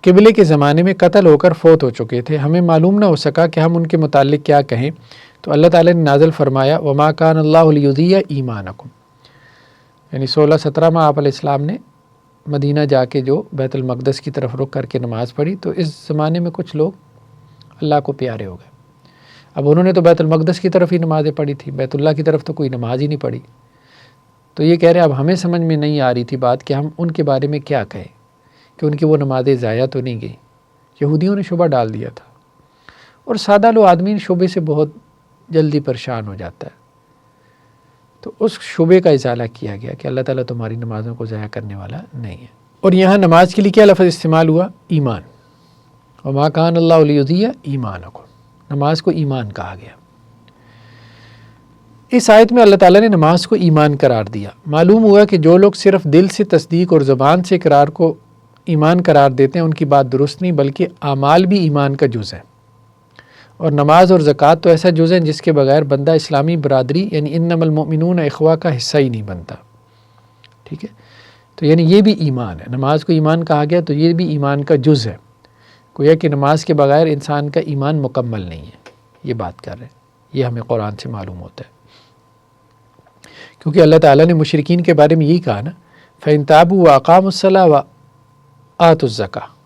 قبلے کے زمانے میں قتل ہو کر فوت ہو چکے تھے، ہمیں معلوم نہ ہو سکا کہ ہم ان کے متعلق کیا کہیں، تو اللہ تعالیٰ نے نازل فرمایا وما کان اللہ لیضیع ایمانکم، یعنی 16-17 میں آپ علیہ السلام نے مدینہ جا کے جو بیت المقدس کی طرف رخ کر کے نماز پڑھی، تو اس زمانے میں کچھ لوگ اللہ کو پیارے ہو گئے۔ اب انہوں نے تو بیت المقدس کی طرف ہی نمازیں پڑھی تھی، بیت اللہ کی طرف تو کوئی نماز ہی نہیں پڑھی، تو یہ کہہ رہے ہیں اب ہمیں سمجھ میں نہیں آ رہی تھی بات کہ ہم ان کے بارے میں کیا کہیں کہ ان کی وہ نمازیں ضائع تو نہیں گئی۔ یہودیوں نے شبہ ڈال دیا تھا، اور سادہ لو آدمی شبے سے بہت جلدی پریشان ہو جاتا ہے، تو اس شبے کا ازالہ کیا گیا کہ اللہ تعالیٰ تمہاری نمازوں کو ضائع کرنے والا نہیں ہے۔ اور یہاں نماز کے لیے کیا لفظ استعمال ہوا؟ ایمان، وما کان اللہ لیضیع ایمانکم، نماز کو ایمان کہا گیا۔ اس آیت میں اللہ تعالیٰ نے نماز کو ایمان قرار دیا۔ معلوم ہوا کہ جو لوگ صرف دل سے تصدیق اور زبان سے اقرار کو ایمان قرار دیتے ہیں ان کی بات درست نہیں، بلکہ اعمال بھی ایمان کا جز ہے، اور نماز اور زکوٰۃ تو ایسا جز ہے جس کے بغیر بندہ اسلامی برادری یعنی انما المؤمنون اخوہ کا حصہ ہی نہیں بنتا، ٹھیک ہے۔ تو یعنی یہ بھی ایمان ہے، نماز کو ایمان کہا گیا تو یہ بھی ایمان کا جز ہے، گویا کہ نماز کے بغیر انسان کا ایمان مکمل نہیں ہے، یہ بات کر رہے ہیں، یہ ہمیں قرآن سے معلوم ہوتا ہے، کیونکہ اللہ تعالیٰ نے مشرکین کے بارے میں یہی کہا نا فَإِن تَابُوا وَأَقَامُوا الصَّلَاةَ وآتوا الزکاۃ،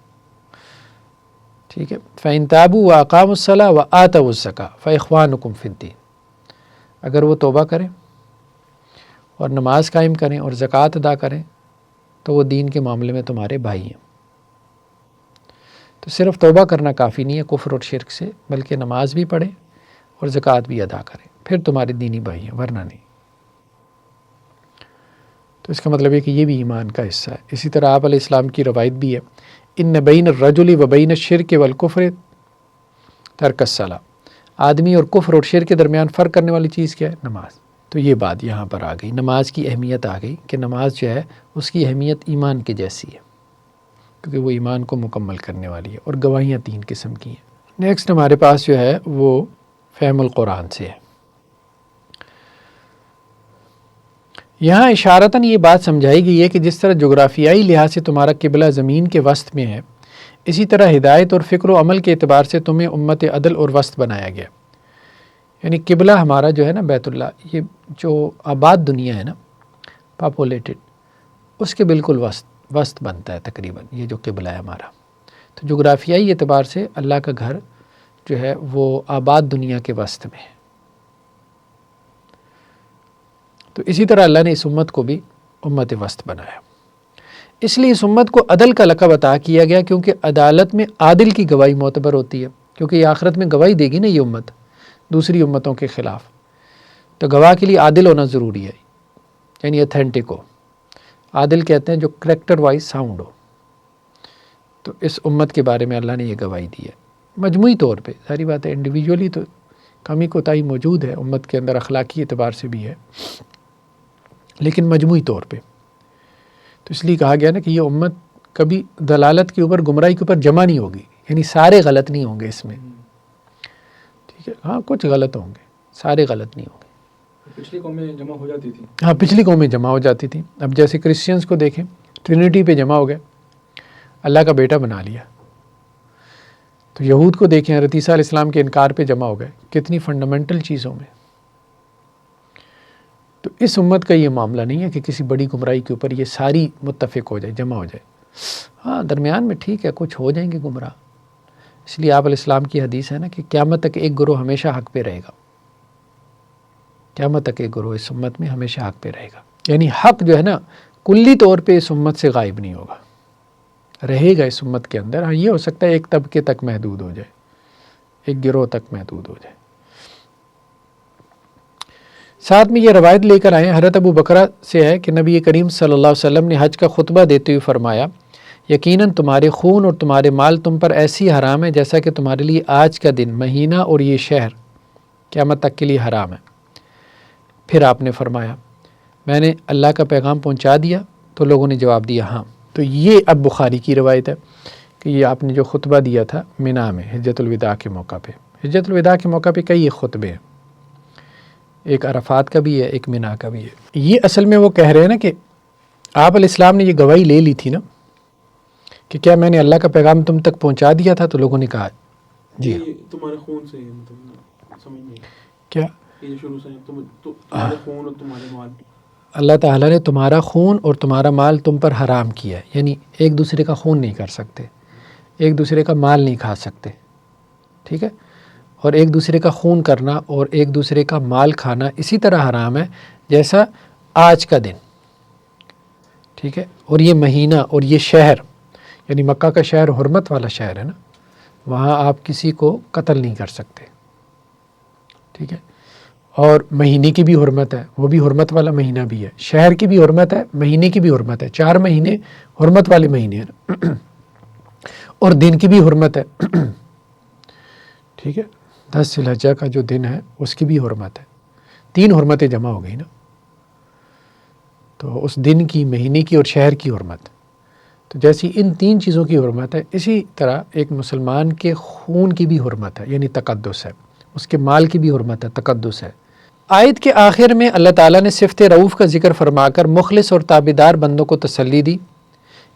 ٹھیک ہے، فإن تابوا وأقاموا الصلاۃ وآتوا الزکاۃ فإخوانکم فی الدین، اگر وہ توبہ کریں اور نماز قائم کریں اور زکوٰۃ ادا کریں تو وہ دین کے معاملے میں تمہارے بھائی ہیں۔ تو صرف توبہ کرنا کافی نہیں ہے کفر اور شرک سے، بلکہ نماز بھی پڑھیں اور زکوٰۃ بھی ادا کریں، پھر تمہارے دینی بھائی ہیں، ورنہ نہیں۔ تو اس کا مطلب ہے کہ یہ بھی ایمان کا حصہ ہے۔ اسی طرح آپ علیہ السلام کی روایت بھی ہے، ان بین الرجل و بین الشرک والکفر ترک الصلاۃ، آدمی اور کفر اور شرک کے درمیان فرق کرنے والی چیز کیا ہے؟ نماز۔ تو یہ بات یہاں پر آ گئی، نماز کی اہمیت آ گئی کہ نماز جو ہے اس کی اہمیت ایمان کے جیسی ہے، کیونکہ وہ ایمان کو مکمل کرنے والی ہے، اور گواہیاں 3 قسم کی ہیں۔ نیکسٹ ہمارے پاس جو ہے وہ فہم القرآن سے ہے۔ یہاں اشارتاً یہ بات سمجھائی گئی ہے کہ جس طرح جغرافیائی لحاظ سے تمہارا قبلہ زمین کے وسط میں ہے، اسی طرح ہدایت اور فکر و عمل کے اعتبار سے تمہیں امت عدل اور وسط بنایا گیا۔ یعنی قبلہ ہمارا جو ہے نا بیت اللہ، یہ جو آباد دنیا ہے نا، پاپولیٹڈ، اس کے بالکل وسط بنتا ہے تقریباً یہ جو قبلہ ہے ہمارا۔ تو جغرافیائی اعتبار سے اللہ کا گھر جو ہے وہ آباد دنیا کے وسط میں ہے۔ تو اسی طرح اللہ نے اس امت کو بھی امت وسط بنایا، اس لیے اس امت کو عدل کا لقب عطا کیا گیا، کیونکہ عدالت میں عادل کی گواہی معتبر ہوتی ہے، کیونکہ یہ آخرت میں گواہی دے گی نا یہ امت دوسری امتوں کے خلاف، تو گواہ کے لیے عادل ہونا ضروری ہے، یعنی اتھینٹک ہو۔ عادل کہتے ہیں جو کریکٹر وائز ساؤنڈ ہو۔ تو اس امت کے بارے میں اللہ نے یہ گواہی دی ہے مجموعی طور پہ، ساری بات ہے، انڈیویجولی تو کمی کوتاہی موجود ہے امت کے اندر، اخلاقی اعتبار سے بھی ہے، لیکن مجموعی طور پہ تو اس لیے کہا گیا نا کہ یہ امت کبھی دلالت کے اوپر، گمراہی کے اوپر جمع نہیں ہوگی، یعنی سارے غلط نہیں ہوں گے اس میں، ٹھیک ہے، ہاں کچھ غلط ہوں گے، سارے غلط نہیں ہوں گے۔ پچھلی قومیں جمع ہو جاتی تھی، ہاں پچھلی قومیں جمع ہو جاتی تھیں، اب جیسے کرسچنس کو دیکھیں، ٹرینٹی پہ جمع ہو گئے، اللہ کا بیٹا بنا لیا۔ تو یہود کو دیکھیں، حضرت عیسیٰ علیہ السلام کے انکار پہ جمع ہو گئے، کتنی فنڈامنٹل چیزوں میں۔ تو اس امت کا یہ معاملہ نہیں ہے کہ کسی بڑی گمراہی کے اوپر یہ ساری متفق ہو جائے، جمع ہو جائے، ہاں درمیان میں ٹھیک ہے کچھ ہو جائیں گے گمراہ۔ اس لیے آپ علیہ السلام کی حدیث ہے نا کہ قیامت تک ایک گروہ ہمیشہ حق پہ رہے گا، قیامت تک ایک گروہ اس امت میں ہمیشہ حق پہ رہے گا، یعنی حق جو ہے نا کلی طور پہ اس امت سے غائب نہیں ہوگا، رہے گا اس امت کے اندر۔ ہاں یہ ہو سکتا ہے ایک طبقے تک محدود ہو جائے، ایک گروہ تک محدود ہو جائے۔ ساتھ میں یہ روایت لے کر آئے حضرت ابو بکرہ سے ہے کہ نبی کریم صلی اللہ علیہ وسلم نے حج کا خطبہ دیتے ہوئے فرمایا، یقیناً تمہارے خون اور تمہارے مال تم پر ایسی حرام ہے جیسا کہ تمہارے لیے آج کا دن، مہینہ اور یہ شہر قیامت تک کے لیے حرام ہے۔ پھر آپ نے فرمایا، میں نے اللہ کا پیغام پہنچا دیا؟ تو لوگوں نے جواب دیا ہاں۔ تو یہ اب بخاری کی روایت ہے کہ یہ آپ نے جو خطبہ دیا تھا منا میں حجۃ الوداع کے موقع پہ، حجۃ الوداع کے موقع پہ کئی خطبے ہیں، ایک عرفات کا بھی ہے، ایک منا کا بھی ہے۔ یہ اصل میں وہ کہہ رہے ہیں نا کہ آپ علیہ السلام نے یہ گواہی لے لی تھی نا کہ کیا میں نے اللہ کا پیغام تم تک پہنچا دیا تھا؟ تو لوگوں نے کہا جی یہ تمہارے خون سے، مطلب سمجھ نہیں کیا یہ شروع سے تمہارے خون اور تمہارے مال، اللہ تعالیٰ نے تمہارا خون اور تمہارا مال تم پر حرام کیا ہے، یعنی ایک دوسرے کا خون نہیں کر سکتے، ایک دوسرے کا مال نہیں کھا سکتے، ٹھیک ہے، اور ایک دوسرے کا خون کرنا اور ایک دوسرے کا مال کھانا اسی طرح حرام ہے جیسا آج کا دن، ٹھیک ہے، اور یہ مہینہ اور یہ شہر، یعنی مکہ کا شہر حرمت والا شہر ہے نا، وہاں آپ کسی کو قتل نہیں کر سکتے، ٹھیک ہے، اور مہینے کی بھی حرمت ہے، وہ بھی حرمت والا مہینہ بھی ہے، شہر کی بھی حرمت ہے، مہینے کی بھی حرمت ہے، 4 مہینے حرمت والے مہینے ہیں نا، اور دن کی بھی حرمت ہے، ٹھیک ہے، 10 ذی الحجہ کا جو دن ہے اس کی بھی حرمت ہے، 3 حرمتیں جمع ہو گئی نا، تو اس دن کی، مہینے کی اور شہر کی حرمت، تو جیسی ان 3 چیزوں کی حرمت ہے، اسی طرح ایک مسلمان کے خون کی بھی حرمت ہے، یعنی تقدس ہے، اس کے مال کی بھی حرمت ہے، تقدس ہے۔ آیت کے آخر میں اللہ تعالیٰ نے صفت رؤوف کا ذکر فرما کر مخلص اور تابعدار بندوں کو تسلی دی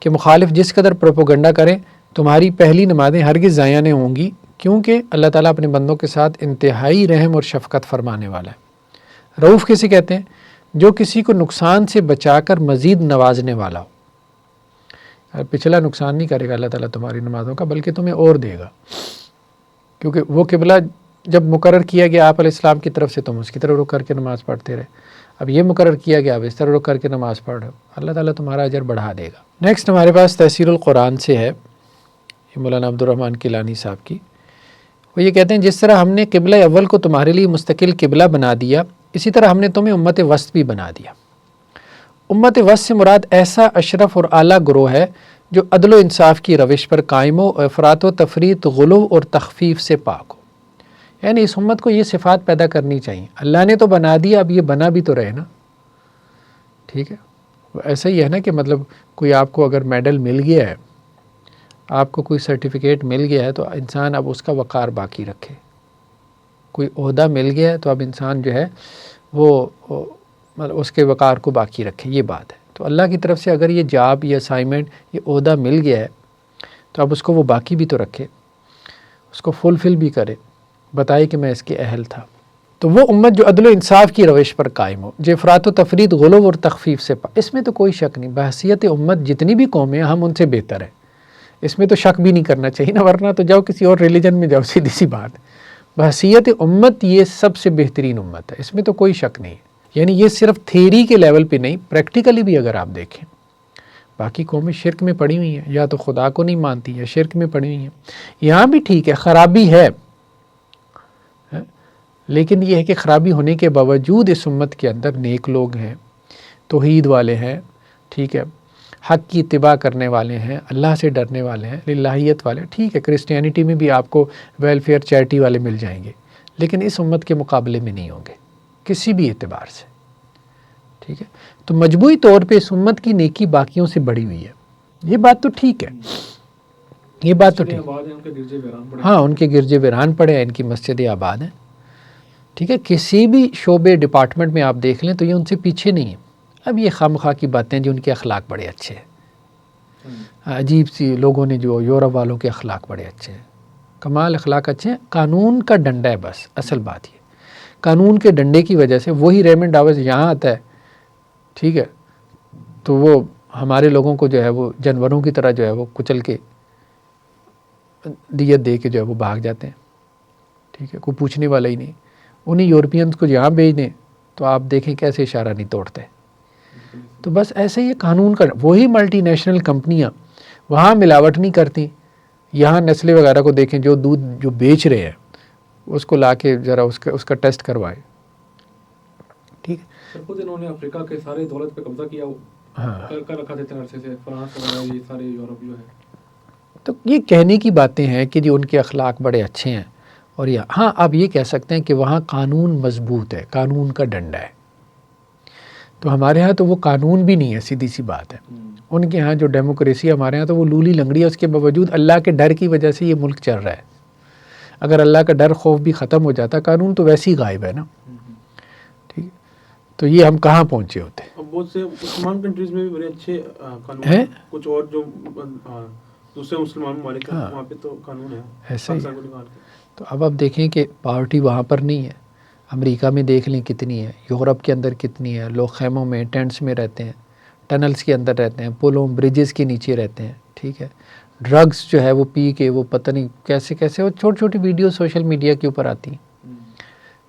کہ مخالف جس قدر پروپوگنڈا کریں تمہاری پہلی نمازیں ہرگز ضائع نہیں ہوں گی، کیونکہ اللہ تعالیٰ اپنے بندوں کے ساتھ انتہائی رحم اور شفقت فرمانے والا ہے۔ رؤوف کسے کہتے ہیں؟ جو کسی کو نقصان سے بچا کر مزید نوازنے والا ہو۔ پچھلا نقصان نہیں کرے گا اللہ تعالیٰ تمہاری نمازوں کا، بلکہ تمہیں اور دے گا، کیونکہ وہ قبلہ جب مقرر کیا گیا آپ علیہ السلام کی طرف سے تم اس کی طرف رخ کر کے نماز پڑھتے رہے، اب یہ مقرر کیا گیا اب اس طرح رخ کر کے نماز پڑھ رہے ہو، اللہ تعالیٰ تمہارا اجر بڑھا دے گا۔ نیکسٹ ہمارے پاس تحصیل القرآن سے ہے، یہ مولانا عبدالرحمن کیلانی صاحب کی، وہ یہ کہتے ہیں جس طرح ہم نے قبلہ اول کو تمہارے لیے مستقل قبلہ بنا دیا، اسی طرح ہم نے تمہیں امت وسط بھی بنا دیا۔ امت وسط سے مراد ایسا اشرف اور اعلیٰ گروہ ہے جو عدل و انصاف کی روش پر قائم ہو، افراط و تفریط، غلو اور تخفیف سے پاک ہو۔ یعنی اس امت کو یہ صفات پیدا کرنی چاہیے، اللہ نے تو بنا دیا، اب یہ بنا بھی تو رہے نا، ٹھیک ہے۔ ایسا ہی ہے نا کہ مطلب کوئی آپ کو اگر میڈل مل گیا ہے، آپ کو کوئی سرٹیفکیٹ مل گیا ہے، تو انسان اب اس کا وقار باقی رکھے۔ کوئی عہدہ مل گیا ہے تو اب انسان جو ہے وہ مطلب اس کے وقار کو باقی رکھے، یہ بات ہے۔ تو اللہ کی طرف سے اگر یہ جاب، یہ اسائنمنٹ، یہ عہدہ مل گیا ہے تو اب اس کو وہ باقی بھی تو رکھے، اس کو فلفل بھی کرے، بتائے کہ میں اس کے اہل تھا۔ تو وہ امت جو عدل و انصاف کی روش پر قائم ہو، جو افراط و تفریط، غلو اور تخفیف سے اس میں تو کوئی شک نہیں، بحیثیت امت جتنی بھی قومیں ہم ان سے بہتر ہیں، اس میں تو شک بھی نہیں کرنا چاہیے نا، ورنہ تو جاؤ کسی اور ریلیجن میں جاؤ، سیدھی سی بات۔ بحیثیت امت یہ سب سے بہترین امت ہے، اس میں تو کوئی شک نہیں ہے۔ یعنی یہ صرف تھیری کے لیول پہ نہیں، پریکٹیکلی بھی اگر آپ دیکھیں، باقی قومیں شرک میں پڑی ہوئی ہیں، یا تو خدا کو نہیں مانتی یا شرک میں پڑی ہوئی ہیں۔ یہاں بھی ٹھیک ہے، خرابی ہے، لیکن یہ ہے کہ خرابی ہونے کے باوجود اس امت کے اندر نیک لوگ ہیں، توحید والے ہیں، ٹھیک ہے، حق کی اتباع کرنے والے ہیں، اللہ سے ڈرنے والے ہیں، للہیت والے، ٹھیک ہے۔ کرسچینٹی میں بھی آپ کو ویلفیئر چیریٹی والے مل جائیں گے، لیکن اس امت کے مقابلے میں نہیں ہوں گے کسی بھی اعتبار سے، ٹھیک ہے۔ تو مجموعی طور پہ اس امت کی نیکی باقیوں سے بڑھی ہوئی ہے، یہ بات تو ٹھیک ہے، یہ بات تو ٹھیک ہے۔ ہاں، ان کے گرجے ویران پڑے ہیں، ان کی مسجدیں آباد ہیں، ٹھیک ہے۔ کسی بھی شعبے ڈپارٹمنٹ میں آپ دیکھ لیں تو یہ ان سے پیچھے نہیں ہیں۔ اب یہ خام خواہ کی باتیں جو ان کے اخلاق بڑے اچھے ہیں، عجیب سی لوگوں نے جو یورپ والوں کے اخلاق بڑے اچھے ہیں، کمال اخلاق اچھے ہیں، قانون کا ڈنڈا ہے بس، اصل بات یہ قانون کے ڈنڈے کی وجہ سے وہی ریمنڈ ڈاوز یہاں آتا ہے، ٹھیک ہے، تو وہ ہمارے لوگوں کو جو ہے وہ جانوروں کی طرح جو ہے وہ کچل کے دیت دے کے جو ہے وہ بھاگ جاتے ہیں، ٹھیک ہے، کوئی پوچھنے والا ہی نہیں۔ انہیں یورپینز کو یہاں بھیج دیں تو آپ دیکھیں کیسے اشارہ نہیں توڑتے۔ تو بس ایسے ہی قانون کا، وہی ملٹی نیشنل کمپنیاں وہاں ملاوٹ نہیں کرتی، یہاں نسلیں وغیرہ کو دیکھیں، جو دودھ جو بیچ رہے ہیں اس کو لا کے ذرا اس کا ٹیسٹ کروائے، ٹھیک ہے۔ خود انہوں نے افریقہ کے سارے دولت پہ قبضہ کیا، کر رکھا تھا اتنے عرصے سے، فرانس وغیرہ یہ سارے یورپ جو ہے۔ تو یہ کہنے کی باتیں ہیں کہ جو ان کے اخلاق بڑے اچھے ہیں، اور ہاں آپ یہ کہہ سکتے ہیں کہ وہاں قانون مضبوط ہے، قانون کا ڈنڈا ہے، تو ہمارے ہاں تو وہ قانون بھی نہیں ہے، سیدھی سی بات ہے۔ ان کے ہاں جو ڈیموکریسی، ہمارے ہاں تو وہ لولی لنگڑی ہے، اس کے باوجود اللہ کے ڈر کی وجہ سے یہ ملک چل رہا ہے۔ اگر اللہ کا ڈر خوف بھی ختم ہو جاتا، قانون تو ویسے ہی غائب ہے نا، ٹھیک ہے، تو یہ ہم کہاں پہنچے ہوتے۔ بہت سے مسلمان کنٹریز میں بھی بڑے اچھے قانون ہیں، کچھ اور جو دوسرے مسلمان ممالک ہیں وہاں پہ تو قانون ہے ایسا ہی۔ تو اب آپ دیکھیں کہ پاورٹی وہاں پر نہیں ہے، امریکہ میں دیکھ لیں کتنی ہے، یورپ کے اندر کتنی ہے، لوگ خیموں میں، ٹینٹس میں رہتے ہیں، ٹنلز کے اندر رہتے ہیں، پلوں بریجز کے نیچے رہتے ہیں، ٹھیک ہے۔ ڈرگز جو ہے وہ پی کے وہ پتہ نہیں کیسے کیسے، وہ چھوٹی چھوٹی ویڈیو سوشل میڈیا کے اوپر آتی ہیں،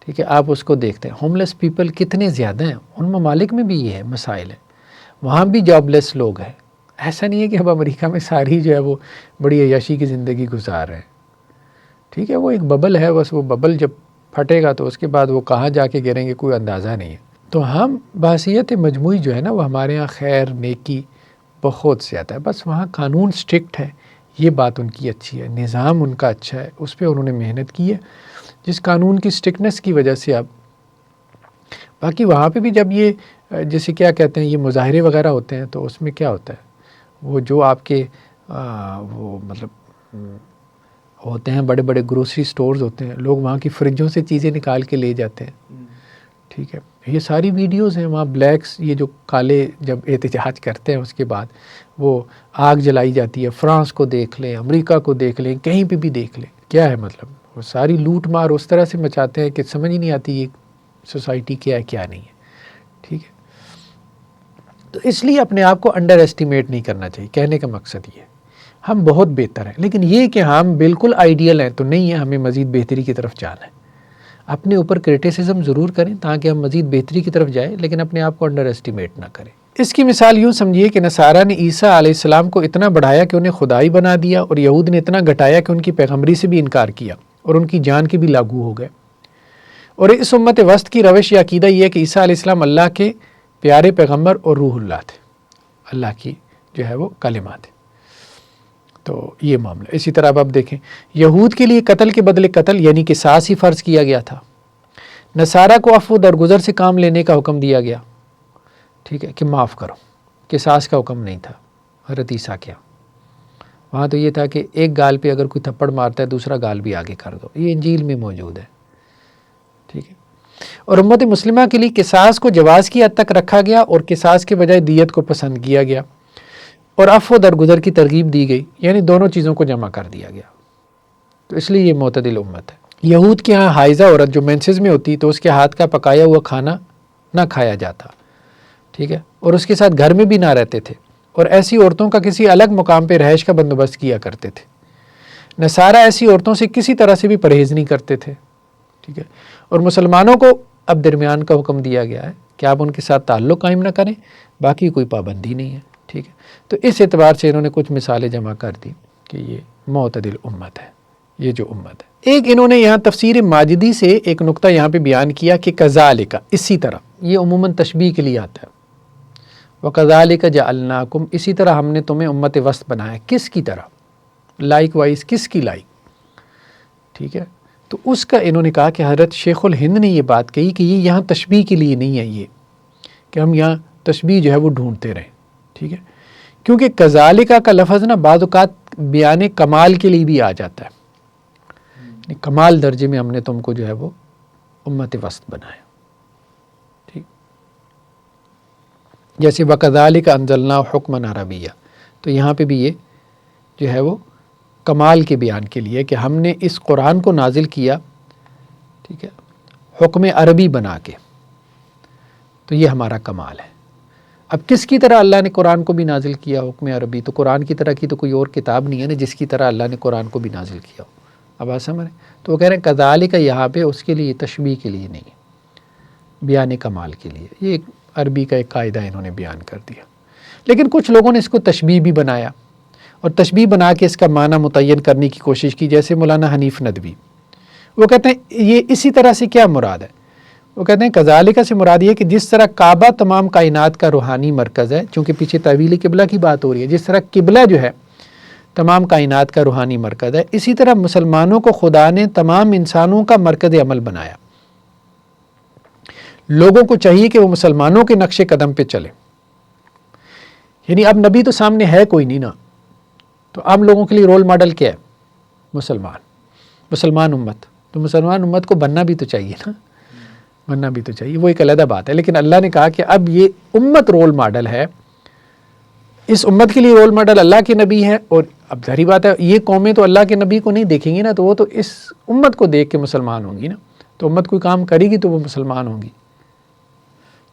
ٹھیک ہے، آپ اس کو دیکھتے ہیں۔ ہوم لیس پیپل کتنے زیادہ ہیں، ان ممالک میں بھی یہ ہے مسائل ہے، وہاں بھی جاب لیس لوگ ہیں۔ ایسا نہیں ہے کہ اب امریکہ میں ساری جو ہے وہ بڑی عیاشی کی زندگی گزار رہے ہیں، ٹھیک ہے، وہ ایک ببل ہے، بس وہ ببل جب پھٹے گا تو اس کے بعد وہ کہاں جا کے گریں گے کوئی اندازہ نہیں ہے۔ تو ہم بحیثیت مجموعی جو ہے نا وہ ہمارے ہاں خیر نیکی بہت زیادہ ہے، بس وہاں قانون سٹرکٹ ہے، یہ بات ان کی اچھی ہے، نظام ان کا اچھا ہے، اس پہ انہوں نے محنت کی ہے، جس قانون کی سٹرکٹنس کی وجہ سے اب باقی وہاں پہ بھی جب یہ جیسے کیا کہتے ہیں یہ مظاہرے وغیرہ ہوتے ہیں تو اس میں کیا ہوتا ہے، وہ جو آپ کے وہ مطلب ہوتے ہیں بڑے بڑے گروسری سٹورز ہوتے ہیں، لوگ وہاں کی فریجوں سے چیزیں نکال کے لے جاتے ہیں، ٹھیک ہے، یہ ساری ویڈیوز ہیں وہاں بلیکس، یہ جو کالے جب احتجاج کرتے ہیں اس کے بعد وہ آگ جلائی جاتی ہے، فرانس کو دیکھ لیں، امریکہ کو دیکھ لیں، کہیں پہ بھی دیکھ لیں، کیا ہے مطلب وہ ساری لوٹ مار اس طرح سے مچاتے ہیں کہ سمجھ ہی نہیں آتی یہ سوسائٹی کیا ہے کیا نہیں ہے، ٹھیک ہے۔ تو اس لیے اپنے آپ کو انڈر ایسٹیمیٹ نہیں کرنا چاہیے. کہنے کا مقصد یہ ہے ہم بہت بہتر ہیں، لیکن یہ کہ ہم بالکل آئیڈیل ہیں تو نہیں ہے، ہمیں مزید بہتری کی طرف جانا ہے. اپنے اوپر کرٹیسزم ضرور کریں تاکہ ہم مزید بہتری کی طرف جائیں، لیکن اپنے آپ کو انڈر ایسٹیمیٹ نہ کریں. اس کی مثال یوں سمجھیے کہ نصارہ نے عیسیٰ علیہ السلام کو اتنا بڑھایا کہ انہیں خدائی بنا دیا، اور یہود نے اتنا گھٹایا کہ ان کی پیغمبری سے بھی انکار کیا اور ان کی جان کے بھی لاگو ہو گئے. اور اس امت وسط کی روش یا عقیدہ یہ ہے کہ عیسیٰ علیہ السلام اللہ کے پیارے پیغمبر اور روح اللہ تھے، اللہ کی جو ہے وہ کلمات تھے. تو یہ معاملہ. اسی طرح اب آپ دیکھیں یہود کے لیے قتل کے بدلے قتل یعنی کہ قصاص ہی فرض کیا گیا تھا. نصارہ کو عفو درگزر سے کام لینے کا حکم دیا گیا، ٹھیک ہے، کہ معاف کرو. قصاص کا حکم نہیں تھا حضرت عیسیٰ کیا. وہاں تو یہ تھا کہ ایک گال پہ اگر کوئی تھپڑ مارتا ہے دوسرا گال بھی آگے کر دو. یہ انجیل میں موجود ہے، ٹھیک ہے. اور امت مسلمہ کے لیے قصاص کو جواز کی حد تک رکھا گیا اور قصاص کے بجائے دیت کو پسند کیا گیا اور عفو درگزر کی ترغیب دی گئی، یعنی دونوں چیزوں کو جمع کر دیا گیا. تو اس لیے یہ معتدل امت ہے. یہود کے ہاں حائضہ عورت جو مینسز میں ہوتی تو اس کے ہاتھ کا پکایا ہوا کھانا نہ کھایا جاتا، ٹھیک ہے، اور اس کے ساتھ گھر میں بھی نہ رہتے تھے، اور ایسی عورتوں کا کسی الگ مقام پہ رہائش کا بندوبست کیا کرتے تھے. نصارہ ایسی عورتوں سے کسی طرح سے بھی پرہیز نہیں کرتے تھے، ٹھیک ہے. اور مسلمانوں کو اب درمیان کا حکم دیا گیا ہے کہ آپ ان کے ساتھ تعلق قائم نہ کریں، باقی کوئی پابندی نہیں ہے، ٹھیک ہے. تو اس اعتبار سے انہوں نے کچھ مثالیں جمع کر دی کہ یہ معتدل امت ہے، یہ جو امت ہے. ایک انہوں نے یہاں تفسیر ماجدی سے ایک نقطہ یہاں پہ بیان کیا کہ کذالک، اسی طرح، یہ عموماً تشبیہ کے لیے آتا ہے. وکذالک جعلناکم، اسی طرح ہم نے تمہیں امت وسط بنایا. کس کی طرح؟ لائک وائز، کس کی لائک، ٹھیک ہے. تو اس کا انہوں نے کہا کہ حضرت شیخ الہند نے یہ بات کہی کہ یہ یہاں تشبیہ کے لیے نہیں ہے، یہ کہ ہم یہاں تشبیہ جو ہے وہ ڈھونڈتے رہیں، ٹھیک ہے. کیونکہ کذالکہ کا لفظ نا بعض اوقات بیان کمال کے لیے بھی آ جاتا ہے. کمال درجے میں ہم نے تم کو جو ہے وہ امت وسط بنایا، ٹھیک. جیسے وَكَذَلِكَ أَنزَلْنَا حُكْمًا عَرَبِيًّا، تو یہاں پہ بھی یہ جو ہے وہ کمال کے بیان کے لیے کہ ہم نے اس قرآن کو نازل کیا، ٹھیک ہے، حکم عربی بنا کے، تو یہ ہمارا کمال ہے. اب کس کی طرح اللہ نے قرآن کو بھی نازل کیا حکم عربی؟ تو قرآن کی طرح کی تو کوئی اور کتاب نہیں ہے نا جس کی طرح اللہ نے قرآن کو بھی نازل کیا ہو. اب آپ سمجھ رہے ہیں؟ تو وہ کہہ رہے ہیں کذالک یہاں پہ اس کے لیے تشبیہ کے لیے نہیں ہے، بیان کمال کے لیے. یہ ایک عربی کا ایک قاعدہ انہوں نے بیان کر دیا. لیکن کچھ لوگوں نے اس کو تشبیہ بھی بنایا اور تشبیہ بنا کے اس کا معنی متعین کرنے کی کوشش کی، جیسے مولانا حنیف ندوی. وہ کہتے ہیں یہ اسی طرح سے کیا مراد ہے؟ وہ کہتے ہیں کذالک سے مراد یہ کہ جس طرح کعبہ تمام کائنات کا روحانی مرکز ہے، چونکہ پیچھے تعویل قبلہ کی بات ہو رہی ہے، جس طرح قبلہ جو ہے تمام کائنات کا روحانی مرکز ہے، اسی طرح مسلمانوں کو خدا نے تمام انسانوں کا مرکز عمل بنایا. لوگوں کو چاہیے کہ وہ مسلمانوں کے نقش قدم پہ چلے. یعنی اب نبی تو سامنے ہے کوئی نہیں نا، تو عام لوگوں کے لیے رول ماڈل کیا ہے؟ مسلمان امت. تو مسلمان امت کو بننا بھی تو چاہیے نا، بننا بھی تو چاہیے، وہ ایک علیحدہ بات ہے. لیکن اللہ نے کہا کہ اب یہ امت رول ماڈل ہے، اس امت کے لیے رول ماڈل اللہ کے نبی ہے. اور اب ظاہری بات ہے یہ قومیں تو اللہ کے نبی کو نہیں دیکھیں گی نا، تو وہ تو اس امت کو دیکھ کے مسلمان ہوں گی نا. تو امت کوئی کام کرے گی تو وہ مسلمان ہوں گی.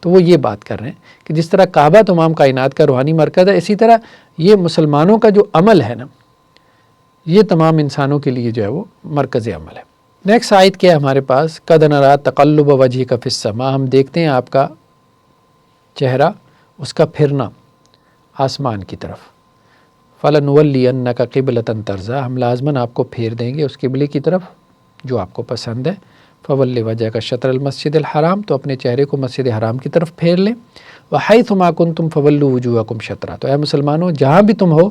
تو وہ یہ بات کر رہے ہیں کہ جس طرح کعبہ تمام کائنات کا روحانی مرکز ہے، اسی طرح یہ مسلمانوں کا جو عمل ہے نا، یہ تمام انسانوں کے لیے جو ہے وہ مرکز عمل ہے. نیکسٹ آیت کیا ہے ہمارے پاس؟ قد نری تقلب وجہک فی السماء، ہم دیکھتے ہیں آپ کا چہرہ، اس کا پھرنا آسمان کی طرف. فَلَنُوَلِّيَنَّكَ قِبْلَةً تَرْضَىٰ، ہم لازماً آپ کو پھیر دیں گے اس قبلے کی طرف جو آپ کو پسند ہے. فَوَلِّ وَجْهَكَ شَطْرَ الْمَسْجِدِ الْحَرَامِ، تو اپنے چہرے کو مسجد حرام کی طرف پھیر لیں. وَحَيْثُ مَا كُنْتُمْ فَوَلُّوا وُجُوهَكُمْ شَطْرَهُ، تو اے مسلمانوں جہاں بھی تم ہو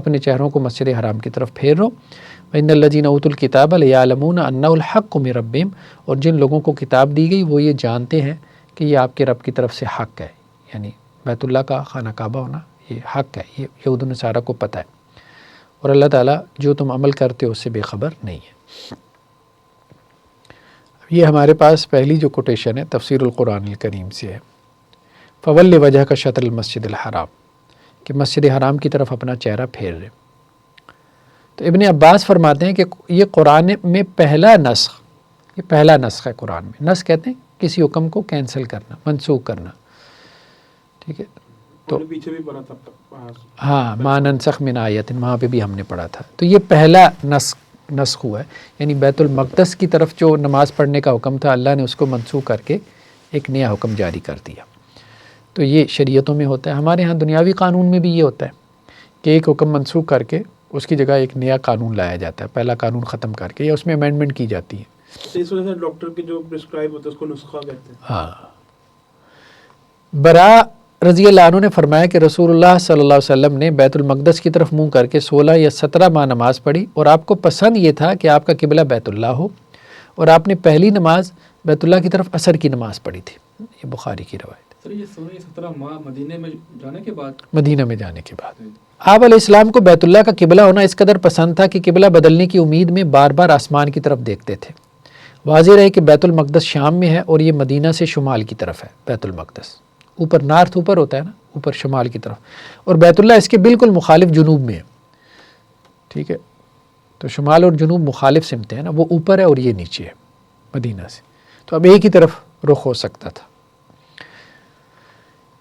اپنے چہروں کو مسجد حرام کی طرف پھیرو. وَإِنَّ الَّذِينَ أُوتُوا الْكِتَابَ لَيَعْلَمُونَ أَنَّهُ الْحَقُّ مِنْ رَبِّهِمْ، اور جن لوگوں کو کتاب دی گئی وہ یہ جانتے ہیں کہ یہ آپ کے رب کی طرف سے حق ہے، یعنی بیت اللہ کا خانہ کعبہ ہونا یہ حق ہے، یہ یہود و نصارہ کو پتہ ہے. اور اللہ تعالیٰ جو تم عمل کرتے ہو اس سے بے خبر نہیں ہے. یہ ہمارے پاس پہلی جو کوٹیشن ہے تفسیر القرآن الکریم سے ہے، فَوَلِّ وَجْهَكَ شَطْرَ الْمَسْجِدِ الْحَرَامِ، کہ مسجد حرام کی طرف اپنا چہرہ پھیر لیں. تو ابن عباس فرماتے ہیں کہ یہ قرآن میں پہلا نسخ، یہ پہلا نسخ ہے قرآن میں. نسخ کہتے ہیں کسی حکم کو کینسل کرنا، منسوخ کرنا، ٹھیک ہے. تو پیچھے بھی پڑھا تھا ہاں ما ننسخ من آیت، وہاں پہ بھی ہم نے پڑھا تھا. تو یہ پہلا نسخ ہوا ہے، یعنی بیت المقدس کی طرف جو نماز پڑھنے کا حکم تھا اللہ نے اس کو منسوخ کر کے ایک نیا حکم جاری کر دیا. تو یہ شریعتوں میں ہوتا ہے. ہمارے ہاں دنیاوی قانون میں بھی یہ ہوتا ہے کہ ایک حکم منسوخ کر کے اس کی جگہ ایک نیا قانون لایا جاتا ہے، پہلا قانون ختم کر کے، یا اس میں امینڈمنٹ کی جاتی ہے. اس وجہ سے ڈاکٹر کے جو پرسکرائب ہوتا ہے اس کو نسخہ کہتے ہیں. ہاں. برا رضی اللہ عنہ نے فرمایا کہ رسول اللہ صلی اللہ علیہ وسلم نے بیت المقدس کی طرف منہ کر کے 16 یا 17 ماہ نماز پڑھی، اور آپ کو پسند یہ تھا کہ آپ کا قبلہ بیت اللہ ہو، اور آپ نے پہلی نماز بیت اللہ کی طرف عصر کی نماز پڑھی تھی. یہ بخاری کی روایت. سر یہ 16 یا 17 ماہ مدینہ میں جانے کے بعد آپ علیہ السلام کو بیت اللہ کا قبلہ ہونا اس قدر پسند تھا کہ قبلہ بدلنے کی امید میں بار بار آسمان کی طرف دیکھتے تھے. واضح رہے کہ بیت المقدس شام میں ہے اور یہ مدینہ سے شمال کی طرف ہے. بیت المقدس اوپر نارتھ اوپر ہوتا ہے نا، اوپر شمال کی طرف، اور بیت اللہ اس کے بالکل مخالف جنوب میں ہے. ٹھیک ہے، تو شمال اور جنوب مخالف سمتیں ہیں نا، وہ اوپر ہے اور یہ نیچے ہے مدینہ سے. تو اب ایک ہی طرف رخ ہو سکتا تھا.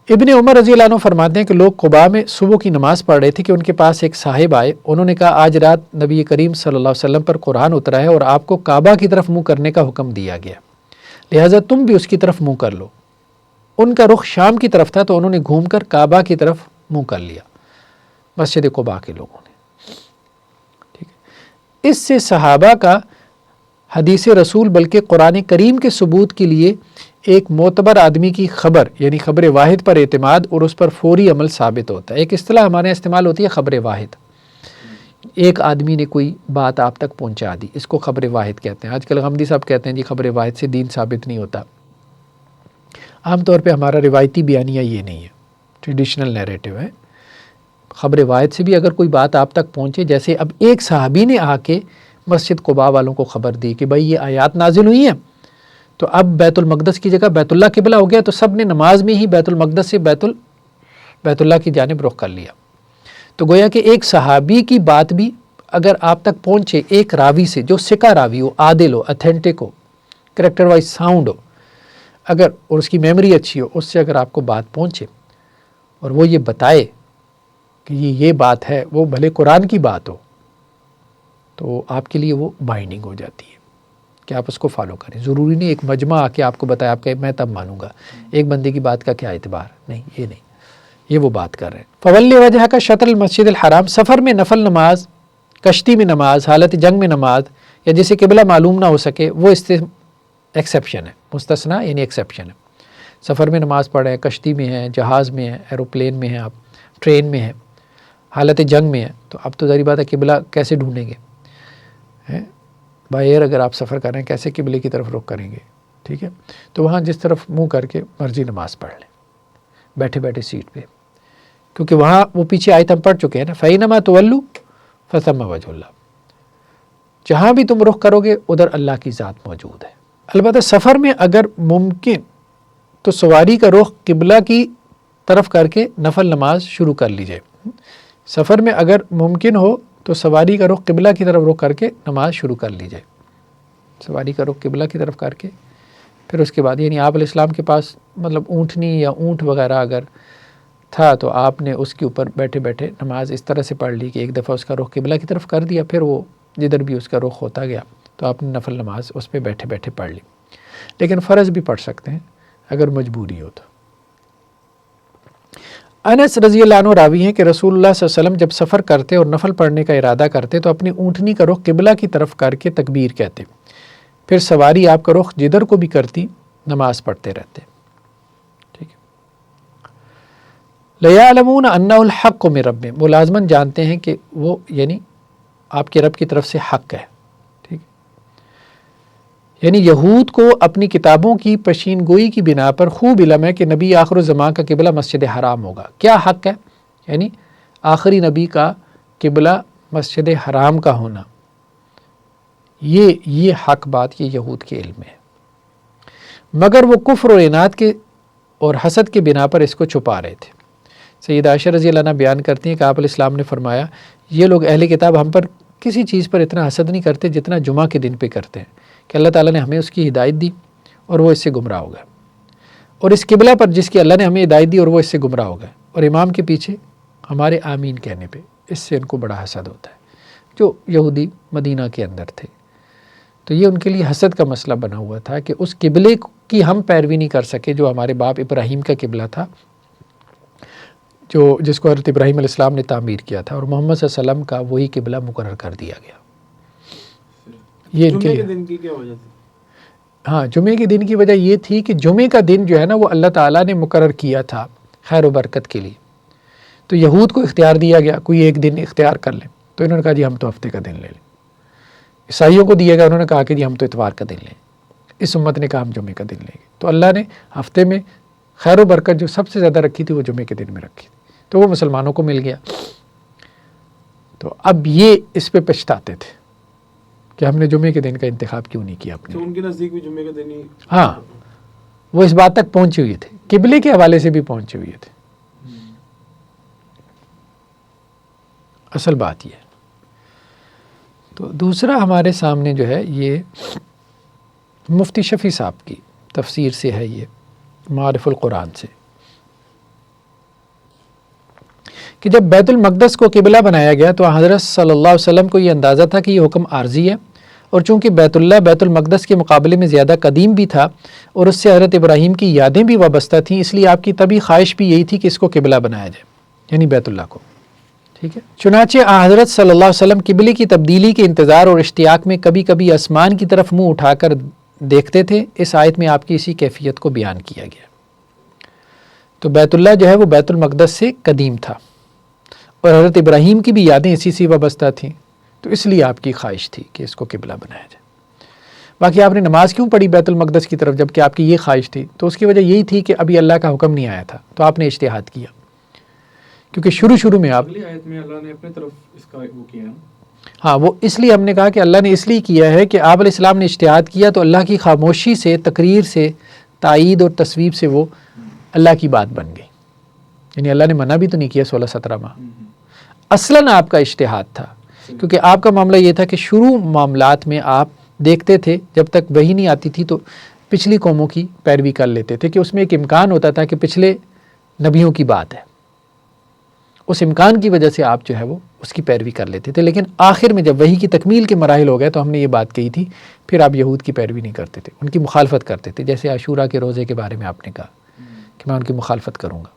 ابن عمر رضی اللہ عنہ فرماتے ہیں کہ لوگ قباء میں صبح کی نماز پڑھ رہے تھے کہ ان کے پاس ایک صاحب آئے. انہوں نے کہا آج رات نبی کریم صلی اللہ علیہ وسلم پر قرآن اترا ہے اور آپ کو کعبہ کی طرف منہ کرنے کا حکم دیا گیا، لہٰذا تم بھی اس کی طرف منہ کر لو. ان کا رخ شام کی طرف تھا تو انہوں نے گھوم کر کعبہ کی طرف منہ کر لیا، مسجد قباء کے لوگوں نے. ٹھیک ہے، اس سے صحابہ کا حدیث رسول بلکہ قرآن کریم کے ثبوت کے لیے ایک معتبر آدمی کی خبر، یعنی خبر واحد پر اعتماد اور اس پر فوری عمل ثابت ہوتا ہے. ایک اصطلاح ہمارے یہاں استعمال ہوتی ہے خبر واحد. ایک آدمی نے کوئی بات آپ تک پہنچا دی، اس کو خبر واحد کہتے ہیں. آج کل غمدی صاحب کہتے ہیں جی خبر واحد سے دین ثابت نہیں ہوتا. عام طور پہ ہمارا روایتی بیانیہ یہ نہیں ہے، ٹریڈیشنل نیریٹو ہے. خبر واحد سے بھی اگر کوئی بات آپ تک پہنچے، جیسے اب ایک صحابی نے آ کے مسجد قباء والوں کو خبر دی کہ بھائی یہ آیات نازل ہوئی ہیں، تو اب بیت المقدس کی جگہ بیت اللہ قبلہ ہو گیا، تو سب نے نماز میں ہی بیت المقدس سے بیت اللہ کی جانب رخ کر لیا. تو گویا کہ ایک صحابی کی بات بھی اگر آپ تک پہنچے ایک راوی سے جو ثقہ راوی ہو، عادل ہو، اتھینٹک ہو، کریکٹر وائز ساؤنڈ ہو، اگر اور اس کی میموری اچھی ہو، اس سے اگر آپ کو بات پہنچے اور وہ یہ بتائے کہ یہ بات ہے، وہ بھلے قرآن کی بات ہو، تو آپ کے لیے وہ بائنڈنگ ہو جاتی ہے کہ آپ اس کو فالو کریں. ضروری نہیں ایک مجمع آ کے آپ کو بتایا آپ کہ میں تب مانوں گا. ایک بندے کی بات کا کیا اعتبار؟ نہیں، یہ نہیں، یہ وہ بات کر رہے ہیں. فولی وجہ کا شطر المسجد الحرام، سفر میں نفل نماز، کشتی میں نماز، حالت جنگ میں نماز، یا جسے قبلہ معلوم نہ ہو سکے وہ ایکسیپشن ہے، مستثنا یعنی ایکسیپشن ہے. سفر میں نماز پڑھ رہے ہیں، کشتی میں ہیں، جہاز میں ہیں، ایروپلین میں ہیں، آپ ٹرین میں ہیں، حالت جنگ میں ہیں، تو اب تو ظاہر بات ہے قبلہ کیسے ڈھونڈیں گے؟ بائی ایئر اگر آپ سفر کر رہے ہیں کیسے قبلے کی طرف رخ کریں گے؟ ٹھیک ہے، تو وہاں جس طرف منہ کر کے مرضی نماز پڑھ لیں بیٹھے بیٹھے سیٹ پہ، کیونکہ وہاں وہ پیچھے آیت ہم پڑھ چکے ہیں نا، فَإِنَّمَا تُوَلُّوا فَثَمَّ وَجْهُ اللَّهِ، جہاں بھی تم رخ کرو گے ادھر اللہ کی ذات موجود ہے. البتہ سفر میں اگر ممکن تو سواری کا رخ قبلہ کی طرف کر کے نفل نماز شروع کر لیجئے. سفر میں اگر ممکن ہو تو سواری کا رخ قبلہ کی طرف رخ کر کے نماز شروع کر لیجئے. سواری کا رخ قبلہ کی طرف کر کے پھر اس کے بعد، یعنی آپ علیہ السلام کے پاس مطلب اونٹنی یا اونٹ وغیرہ اگر تھا تو آپ نے اس کے اوپر بیٹھے بیٹھے نماز اس طرح سے پڑھ لی کہ ایک دفعہ اس کا رخ قبلہ کی طرف کر دیا، پھر وہ جدھر بھی اس کا رخ ہوتا گیا تو آپ نے نفل نماز اس پہ بیٹھے بیٹھے پڑھ لی. لیکن فرض بھی پڑھ سکتے ہیں اگر مجبوری ہو تو. انس رضی اللہ عنہ راوی ہیں کہ رسول اللہ صلی اللہ علیہ وسلم جب سفر کرتے اور نفل پڑھنے کا ارادہ کرتے تو اپنی اونٹنی کا رخ قبلہ کی طرف کر کے تکبیر کہتے، پھر سواری آپ کا رخ جدھر کو بھی کرتی نماز پڑھتے رہتے. ٹھیک ہے. لَيَعْلَمُونَ أَنَّهُ الْحَقُّ مِنْ رَبِّهِمْ، وہ لازماً جانتے ہیں کہ وہ یعنی آپ کے رب کی طرف سے حق ہے. ٹھیک، یعنی یہود کو اپنی کتابوں کی پشین گوئی کی بنا پر خوب علم ہے کہ نبی آخر الزمان کا قبلہ مسجد حرام ہوگا. کیا حق ہے؟ یعنی آخری نبی کا قبلہ مسجد حرام کا ہونا، یہ حق بات یہ یہود کے علم ہے، مگر وہ کفر و عناد کے اور حسد کے بنا پر اس کو چھپا رہے تھے. سیدہ عائشہ رضی اللہ عنہ بیان کرتی ہیں کہ آپ علیہ السلام نے فرمایا یہ لوگ اہل کتاب ہم پر کسی چیز پر اتنا حسد نہیں کرتے جتنا جمعہ کے دن پہ کرتے ہیں کہ اللہ تعالیٰ نے ہمیں اس کی ہدایت دی اور وہ اس سے گمراہ ہو گئے، اور اس قبلہ پر جس کی اللہ نے ہمیں ہدایت دی اور وہ اس سے گمراہ ہو گئے. اور امام کے پیچھے ہمارے آمین کہنے پہ، اس سے ان کو بڑا حسد ہوتا ہے، جو یہودی مدینہ کے اندر تھے۔ تو یہ ان کے لیے حسد کا مسئلہ بنا ہوا تھا کہ اس قبلے کی ہم پیروی نہیں کر سکے جو ہمارے باپ ابراہیم کا قبلہ تھا، جس کو حضرت ابراہیم علیہ السلام نے تعمیر کیا تھا، اور محمد صلی اللہ علیہ وسلم کا وہی قبلہ مقرر کر دیا گیا۔ یہ ان کے جمعے کے لیے دن کی کیا وجہ تھی؟ ہاں، جمعے کے دن کی وجہ یہ تھی کہ جمعے کا دن جو ہے نا وہ اللہ تعالیٰ نے مقرر کیا تھا خیر و برکت کے لیے، تو یہود کو اختیار دیا گیا کوئی ایک دن اختیار کر لیں، تو انہوں نے کہا جی ہم تو ہفتے کا دن لے لیں۔ عیسائیوں کو دیا گیا، انہوں نے کہا کہ جی ہم تو اتوار کا دن لیں۔ اس امت نے کہا ہم جمعے کا دن لیں گے، تو اللہ نے ہفتے میں خیر و برکت جو سب سے زیادہ رکھی تھی وہ جمعے کے دن میں رکھی تھی، تو وہ مسلمانوں کو مل گیا۔ تو اب یہ اس پہ پچھتاتے تھے کہ ہم نے جمعے کے دن کا انتخاب کیوں نہیں کیا اپنے۔ تو ان کے نزدیک بھی جمعے کا دن ہی، ہاں، وہ اس بات تک پہنچے ہوئے تھے، قبلے کے حوالے سے بھی پہنچے ہوئے تھے۔ اصل بات یہ ہے۔ تو دوسرا ہمارے سامنے جو ہے یہ مفتی شفیع صاحب کی تفسیر سے ہے، یہ معارف القرآن سے، کہ جب بیت المقدس کو قبلہ بنایا گیا تو حضرت صلی اللہ علیہ وسلم کو یہ اندازہ تھا کہ یہ حکم عارضی ہے، اور چونکہ بیت اللہ بیت المقدس کے مقابلے میں زیادہ قدیم بھی تھا اور اس سے حضرت ابراہیم کی یادیں بھی وابستہ تھیں، اس لیے آپ کی طبی خواہش بھی یہی تھی کہ اس کو قبلہ بنایا جائے، یعنی بیت اللہ کو۔ ٹھیک ہے، چنانچہ حضرت صلی اللہ علیہ وسلم قبلے کی تبدیلی کے انتظار اور اشتیاق میں کبھی کبھی آسمان کی طرف منہ اٹھا کر دیکھتے تھے۔ اس آیت میں آپ کی اسی کیفیت کو بیان کیا گیا۔ تو بیت اللہ جو ہے وہ بیت المقدس سے قدیم تھا، اور حضرت ابراہیم کی بھی یادیں اسی سے وابستہ تھیں، تو اس لیے آپ کی خواہش تھی کہ اس کو قبلہ بنایا جائے۔ باقی آپ نے نماز کیوں پڑھی بیت المقدس کی طرف جب کہ آپ کی یہ خواہش تھی؟ تو اس کی وجہ یہی تھی کہ ابھی اللہ کا حکم نہیں آیا تھا، تو آپ نے اجتہاد کیا، کیونکہ شروع میں آپ، اگلی آیت میں اللہ نے اپنے طرف اس کا وہ کیا ہے۔ ہاں، وہ اس لیے ہم نے کہا کہ اللہ نے اس لیے کیا ہے کہ آپ علیہ السلام نے اجتہاد کیا، تو اللہ کی خاموشی سے، تقریر سے، تائید اور تصویب سے وہ اللہ کی بات بن گئی، یعنی اللہ نے منع بھی تو نہیں کیا 16-17 ماہ، اصلاً آپ کا اجتہاد تھا، کیونکہ آپ کا معاملہ یہ تھا کہ شروع معاملات میں آپ دیکھتے تھے جب تک وحی نہیں آتی تھی تو پچھلی قوموں کی پیروی کر لیتے تھے، کہ اس میں ایک امکان ہوتا تھا کہ پچھلے نبیوں کی بات ہے، اس امکان کی وجہ سے آپ جو ہے وہ اس کی پیروی کر لیتے تھے، لیکن آخر میں جب وحی کی تکمیل کے مراحل ہو گئے تو ہم نے یہ بات کہی تھی، پھر آپ یہود کی پیروی نہیں کرتے تھے، ان کی مخالفت کرتے تھے، جیسے عاشورہ کے روزے کے بارے میں آپ نے کہا کہ میں ان کی مخالفت کروں گا۔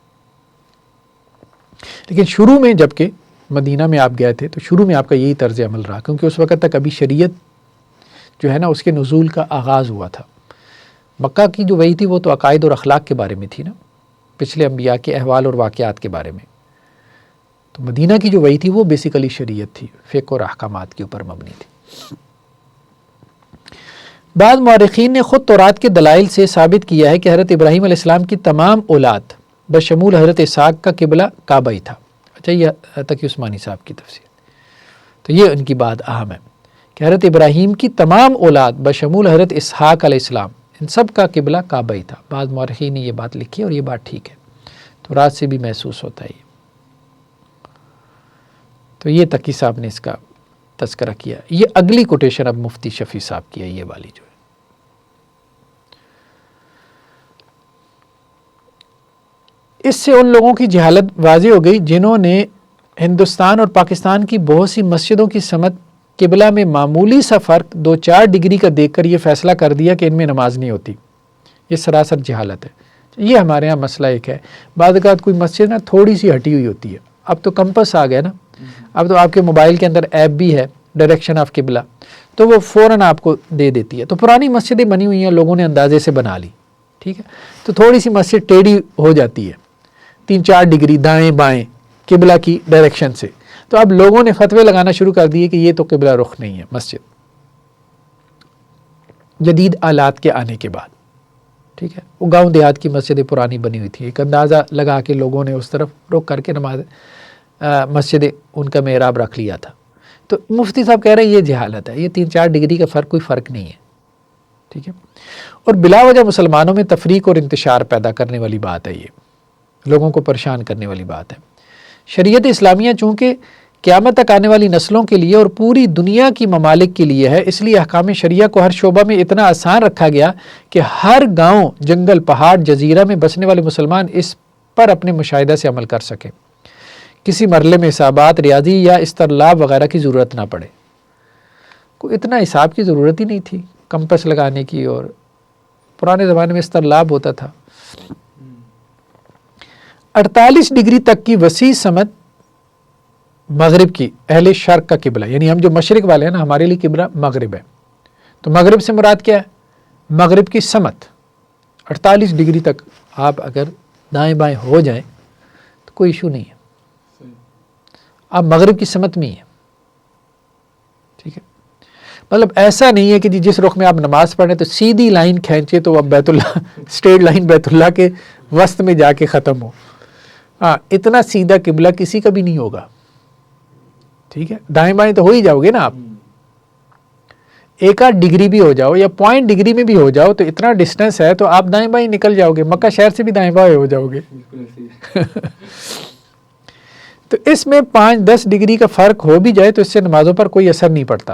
لیکن شروع میں جب کہ مدینہ میں آپ گئے تھے تو شروع میں آپ کا یہی طرز عمل رہا، کیونکہ اس وقت تک ابھی شریعت جو ہے نا اس کے نزول کا آغاز ہوا تھا۔ مکہ کی جو وحی تھی وہ تو عقائد اور اخلاق کے بارے میں تھی نا، پچھلے انبیاء کے احوال اور واقعات کے بارے میں، تو مدینہ کی جو وحی تھی وہ بیسیکلی شریعت تھی، فقہ اور احکامات کے اوپر مبنی تھی۔ بعض مورخین نے خود تورات کے دلائل سے ثابت کیا ہے کہ حضرت ابراہیم علیہ السلام کی تمام اولاد بشمول حضرت اسحاق کا قبلہ کعبہ ہی تھا۔ اچھا، یہ تقی عثمانی صاحب کی تفسیر، تو یہ ان کی بات اہم ہے کہ حضرت ابراہیم کی تمام اولاد بشمول حضرت اسحاق علیہ السلام ان سب کا قبلہ کعبہ ہی تھا۔ بعض مورخین نے یہ بات لکھی اور یہ بات ٹھیک ہے، تورات سے بھی محسوس ہوتا ہے۔ تو یہ تقی صاحب نے اس کا تذکرہ کیا۔ یہ اگلی کوٹیشن اب مفتی شفیع صاحب کی ہے، یہ والی جو ہے۔ اس سے ان لوگوں کی جہالت واضح ہو گئی جنہوں نے ہندوستان اور پاکستان کی بہت سی مسجدوں کی سمت قبلہ میں معمولی سا فرق 2-4 ڈگری کا دیکھ کر یہ فیصلہ کر دیا کہ ان میں نماز نہیں ہوتی۔ یہ سراسر جہالت ہے۔ یہ ہمارے ہاں مسئلہ ایک ہے، بعض اوقات کوئی مسجد نا تھوڑی سی ہٹی ہوئی ہوتی ہے، اب تو کمپس آ گیا نا، اب تو آپ کے موبائل کے اندر ایپ بھی ہے ڈائریکشن آف قبلہ، تو وہ فوراً آپ کو دے دیتی ہے۔ تو پرانی مسجدیں بنی ہوئی ہیں، لوگوں نے اندازے سے بنا لی، ٹھیک ہے، تو تھوڑی سی مسجد ٹیڑھی ہو جاتی ہے 3-4 ڈگری دائیں بائیں قبلہ کی ڈائریکشن سے، تو اب لوگوں نے فتوے لگانا شروع کر دیے کہ یہ تو قبلہ رخ نہیں ہے مسجد، جدید آلات کے آنے کے بعد، ٹھیک ہے۔ وہ گاؤں دیہات کی مسجدیں پرانی بنی ہوئی تھی، ایک اندازہ لگا کے لوگوں نے اس طرف رخ کر کے نماز مسجدیں ان کا محراب رکھ لیا تھا۔ تو مفتی صاحب کہہ رہے ہیں یہ جہالت ہے، یہ 3-4 ڈگری کا فرق کوئی فرق نہیں ہے، ٹھیک ہے، اور بلا وجہ مسلمانوں میں تفریق اور انتشار پیدا کرنے والی بات ہے، یہ لوگوں کو پریشان کرنے والی بات ہے۔ شریعت اسلامیہ چونکہ قیامت تک آنے والی نسلوں کے لیے اور پوری دنیا کی ممالک کے لیے ہے، اس لیے احکام شریعہ کو ہر شعبہ میں اتنا آسان رکھا گیا کہ ہر گاؤں، جنگل، پہاڑ، جزیرہ میں بسنے والے مسلمان اس پر اپنے مشاہدہ سے عمل کر سکے، کسی مرحلے میں حسابات، ریاضی یا استرلاب وغیرہ کی ضرورت نہ پڑے۔ کوئی اتنا حساب کی ضرورت ہی نہیں تھی کمپس لگانے کی، اور پرانے زمانے میں استرلاب ہوتا تھا۔ 48 ڈگری تک کی وسیع سمت مغرب کی اہل شرق کا قبلہ، یعنی ہم جو مشرق والے ہیں نا، ہمارے لیے قبلہ مغرب ہے، تو مغرب سے مراد کیا ہے؟ مغرب کی سمت 48 ڈگری تک آپ اگر دائیں بائیں ہو جائیں تو کوئی ایشو نہیں ہے، آپ مغرب کی سمت میں ہی ہیں، ٹھیک ہے؟ مطلب ایسا نہیں ہے کہ جس رخ میں آپ نماز پڑھیں تو سیدھی لائن کھینچے تو اب بیت اللہ اسٹریٹ لائن بیت اللہ کے وسط میں جا کے ختم ہو۔ ہاں، اتنا سیدھا قبلہ کسی کا بھی نہیں ہوگا، ٹھیک ہے؟ دائیں بائیں تو ہو ہی جاؤ گے نا آپ، 1-8 ڈگری بھی ہو جاؤ یا 0.5 ڈگری میں بھی ہو جاؤ تو اتنا ڈسٹینس ہے تو آپ دائیں بائیں نکل جاؤ گے، مکہ شہر سے بھی دائیں بائیں ہو جاؤ گے۔ تو اس میں 5-10 ڈگری کا فرق ہو بھی جائے تو اس سے نمازوں پر کوئی اثر نہیں پڑتا۔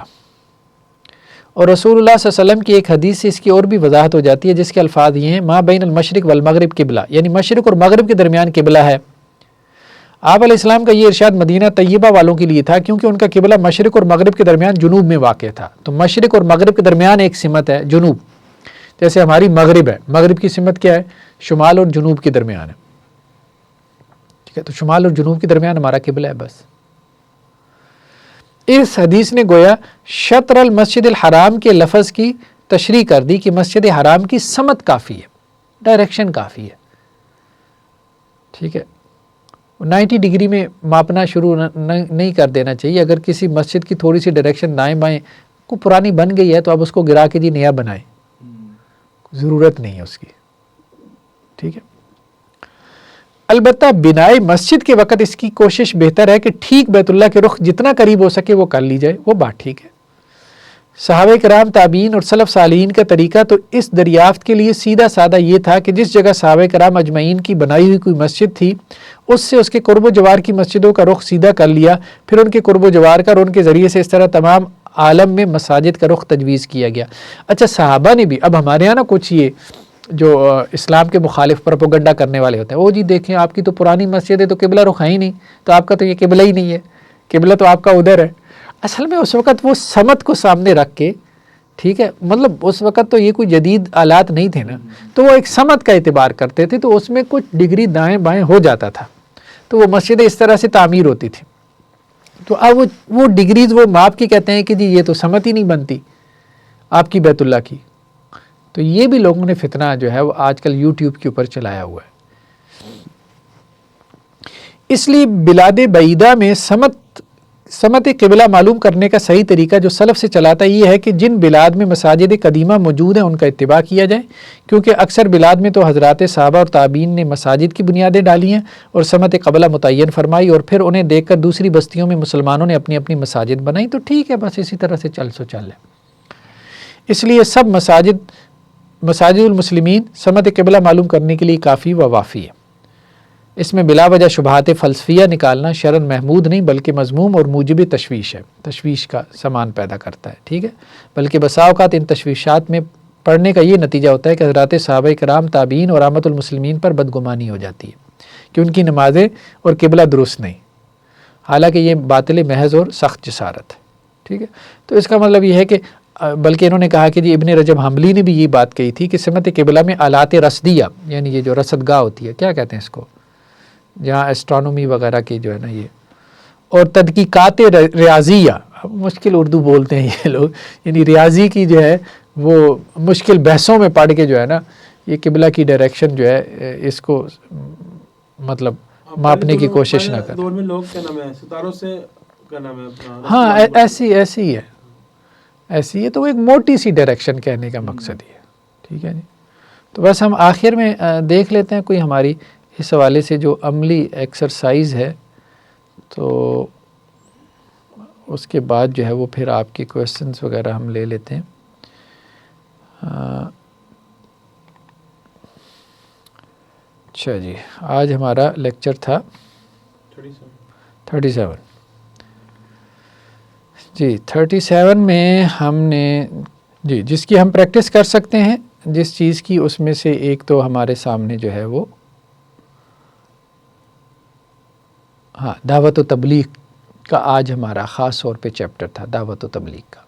اور رسول اللہ صلی اللہ علیہ وسلم کی ایک حدیث سے اس کی اور بھی وضاحت ہو جاتی ہے، جس کے الفاظ یہ ہیں: ما بین المشرق والمغرب قبلہ، یعنی مشرق اور مغرب کے درمیان قبلہ ہے۔ آپ علیہ السلام کا یہ ارشاد مدینہ طیبہ والوں کے لیے تھا، کیونکہ ان کا قبلہ مشرق اور مغرب کے درمیان جنوب میں واقع تھا۔ تو مشرق اور مغرب کے درمیان ایک سمت ہے جنوب، جیسے ہماری مغرب ہے، مغرب کی سمت کیا ہے؟ شمال اور جنوب کے درمیان ہے، ٹھیک ہے؟ تو شمال اور جنوب کے درمیان ہمارا قبلہ ہے بس۔ اس حدیث نے گویا شطر المسجد الحرام کے لفظ کی تشریح کر دی کہ مسجد حرام کی سمت کافی ہے، ڈائریکشن کافی ہے، ٹھیک ہے؟ 90 ڈگری میں ماپنا شروع نہیں کر دینا چاہیے۔ اگر کسی مسجد کی تھوڑی سی ڈائریکشن دائیں بائیں کو پرانی بن گئی ہے تو اب اس کو گرا کے جی نیا بنائیں، ضرورت نہیں ہے اس کی، ٹھیک ہے؟ البتہ بنائے مسجد کے وقت اس کی کوشش بہتر ہے کہ ٹھیک بیت اللہ کے رخ جتنا قریب ہو سکے وہ کر لی جائے، وہ بات ٹھیک ہے۔ صحابہ کرام، تابعین اور سلف صالحین کا طریقہ تو اس دریافت کے لیے سیدھا سادہ یہ تھا کہ جس جگہ صحابہ کرام اجمعین کی بنائی ہوئی کوئی مسجد تھی، اس سے اس کے قرب و جوار کی مسجدوں کا رخ سیدھا کر لیا، پھر ان کے قرب و جوار کا اور ان کے ذریعے سے اس طرح تمام عالم میں مساجد کا رخ تجویز کیا گیا۔ اچھا، صحابہ نے بھی، اب ہمارے یہاں نا کچھ یہ جو اسلام کے مخالف پروپیگنڈا کرنے والے ہوتے ہیں، وہ جی دیکھیں آپ کی تو پرانی مسجد ہے تو قبلہ رخ ہے ہی نہیں، تو آپ کا تو یہ قبلہ ہی نہیں ہے، قبلہ تو آپ کا ادھر ہے۔ اصل میں اس وقت وہ سمت کو سامنے رکھ کے، ٹھیک ہے، مطلب اس وقت تو یہ کوئی جدید آلات نہیں تھے نا، تو وہ ایک سمت کا اعتبار کرتے تھے، تو اس میں کچھ ڈگری دائیں بائیں ہو جاتا تھا، تو وہ مسجدیں اس طرح سے تعمیر ہوتی تھی۔ تو اب وہ ڈگریز وہ ماپ کی کہتے ہیں کہ جی یہ تو سمت ہی نہیں بنتی آپ کی بیت اللہ کی۔ تو یہ بھی لوگوں نے فتنہ جو ہے وہ آج کل یوٹیوب کے اوپر چلایا ہوا ہے۔ اس لیے بلاد بعیدہ میں سمت قبلہ معلوم کرنے کا صحیح طریقہ جو سلف سے چلاتا یہ ہے کہ جن بلاد میں مساجد قدیمہ موجود ہیں ان کا اتباع کیا جائے، کیونکہ اکثر بلاد میں تو حضرات صحابہ اور تابعین نے مساجد کی بنیادیں ڈالی ہیں اور سمت قبلہ متعین فرمائی، اور پھر انہیں دیکھ کر دوسری بستیوں میں مسلمانوں نے اپنی اپنی مساجد بنائی، تو ٹھیک ہے، بس اسی طرح سے چل ہے۔ اس لیے سب مساجد المسلمین سمت قبلہ معلوم کرنے کے لیے کافی و وافی ہے۔ اس میں بلا وجہ شبہات فلسفیہ نکالنا شرعاً محمود نہیں بلکہ مذموم اور موجب تشویش ہے، تشویش کا سامان پیدا کرتا ہے، ٹھیک ہے؟ بلکہ بسا اوقات ان تشویشات میں پڑھنے کا یہ نتیجہ ہوتا ہے کہ حضرات صحابہ کرام، تابعین اور عامۃ المسلمین پر بدگمانی ہو جاتی ہے کہ ان کی نمازیں اور قبلہ درست نہیں، حالانکہ یہ باطل محض اور سخت جسارت ہے، ٹھیک ہے؟ تو اس کا مطلب یہ ہے کہ بلکہ انہوں نے کہا کہ جی ابن رجب حنبلی نے بھی یہ بات کہی تھی کہ سمت قبلہ میں آلات رصدیہ، یعنی یہ جو رصد گاہ ہوتی ہے، کیا کہتے ہیں اس کو، جہاں اسٹرانومی وغیرہ کی جو ہے نا یہ، اور تحقیقات ریاضیہ، مشکل اردو بولتے ہیں یہ لوگ، یعنی ریاضی کی جو ہے وہ مشکل بحثوں میں پڑھ کے جو ہے نا یہ قبلہ کی ڈائریکشن جو ہے اس کو مطلب ماپنے کی کوشش نہ کریں۔ دور میں لوگ کیا نام ہے ستاروں سے کیا نام ہے اپنا، ہاں ایسی ہے، تو ایک موٹی سی ڈائریکشن کہنے کا مقصد ہی ہے، ٹھیک ہے جی؟ تو بس ہم آخر میں دیکھ لیتے ہیں کوئی ہماری اس حوالے سے جو عملی ایکسرسائز ہے، تو اس کے بعد جو ہے وہ پھر آپ کے کویسچنز وغیرہ ہم لے لیتے ہیں۔ اچھا جی، آج ہمارا لیکچر تھا 37 جی، 37 میں ہم نے جی جس کی ہم پریکٹس کر سکتے ہیں جس چیز کی، اس میں سے ایک تو ہمارے سامنے جو ہے وہ ہاں دعوت و تبلیغ کا آج ہمارا خاص طور پہ چیپٹر تھا، دعوت و تبلیغ کا،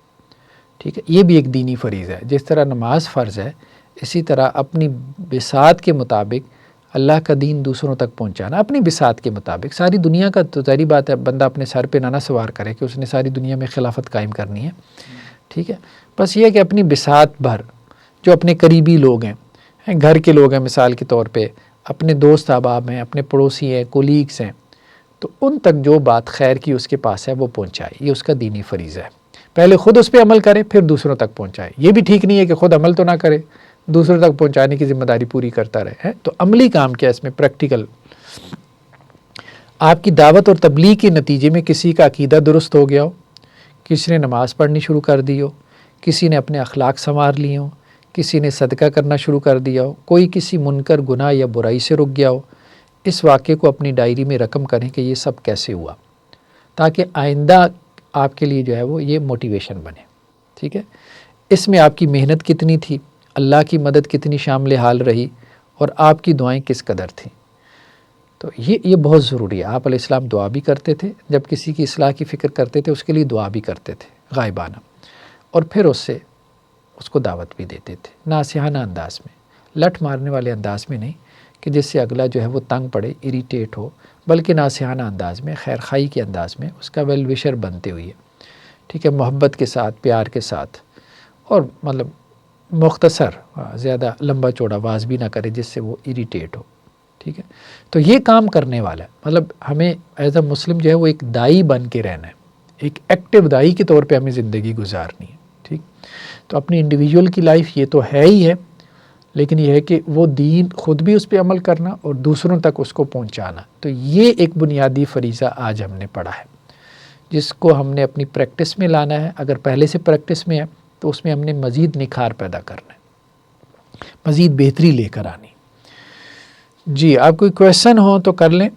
ٹھیک ہے. یہ بھی ایک دینی فریضہ ہے. جس طرح نماز فرض ہے، اسی طرح اپنی بساط کے مطابق اللہ کا دین دوسروں تک پہنچانا، اپنی بساط کے مطابق. ساری دنیا کا تو ظاہری بات ہے، بندہ اپنے سر پہ نہ سوار کرے کہ اس نے ساری دنیا میں خلافت قائم کرنی ہے، ٹھیک ہے. بس یہ ہے کہ اپنی بساط بھر جو اپنے قریبی لوگ ہیں، گھر کے لوگ ہیں، مثال کے طور پہ اپنے دوست احباب ہیں، اپنے پڑوسی ہیں، کولیگس ہیں، تو ان تک جو بات خیر کی اس کے پاس ہے وہ پہنچائے. یہ اس کا دینی فریضہ ہے. پہلے خود اس پہ عمل کرے، پھر دوسروں تک پہنچائے. یہ بھی ٹھیک نہیں ہے کہ خود عمل تو نہ کرے، دوسروں تک پہنچانے کی ذمہ داری پوری کرتا رہے. تو عملی کام کیا اس میں پریکٹیکل. آپ کی دعوت اور تبلیغ کے نتیجے میں کسی کا عقیدہ درست ہو گیا ہو، کسی نے نماز پڑھنی شروع کر دی ہو، کسی نے اپنے اخلاق سنوار لیے ہوں، کسی نے صدقہ کرنا شروع کر دیا ہو، کوئی کسی منکر گناہ یا برائی سے رک گیا ہو، اس واقعے کو اپنی ڈائری میں رقم کریں کہ یہ سب کیسے ہوا، تاکہ آئندہ آپ کے لیے جو ہے وہ یہ موٹیویشن بنے. ٹھیک ہے. اس میں آپ کی محنت کتنی تھی، اللہ کی مدد کتنی شامل حال رہی، اور آپ کی دعائیں کس قدر تھیں. تو یہ بہت ضروری ہے. آپ علیہ السلام دعا بھی کرتے تھے، جب کسی کی اصلاح کی فکر کرتے تھے اس کے لیے دعا بھی کرتے تھے غائبانہ، اور پھر اس کو دعوت بھی دیتے تھے ناصحانہ انداز میں، لٹ مارنے والے انداز میں نہیں کہ جس سے اگلا جو ہے وہ تنگ پڑے، اریٹیٹ ہو، بلکہ ناصحانہ انداز میں، خیر خواہی کے انداز میں، اس کا ویل وشر بنتے ہوئے، ٹھیک ہے، محبت کے ساتھ، پیار کے ساتھ، اور مطلب مختصر، زیادہ لمبا چوڑا واز بھی نہ کرے جس سے وہ اریٹیٹ ہو. ٹھیک ہے. تو یہ کام کرنے والا ہے. مطلب ہمیں ایز اے مسلم جو ہے وہ ایک دائی بن کے رہنا ہے، ایک ایکٹیو دائی کے طور پہ ہمیں زندگی گزارنی ہے. ٹھیک. تو اپنی انڈیویجول کی لائف یہ تو ہے ہی ہے، لیکن یہ ہے کہ وہ دین خود بھی اس پہ عمل کرنا اور دوسروں تک اس کو پہنچانا. تو یہ ایک بنیادی فریضہ آج ہم نے پڑھا ہے، جس کو ہم نے اپنی پریکٹس میں لانا ہے. اگر پہلے سے پریکٹس میں ہے تو اس میں ہم نے مزید نکھار پیدا کرنا ہے، مزید بہتری لے کر آنی. جی آپ کوئی کویشچن ہو تو کر لیں.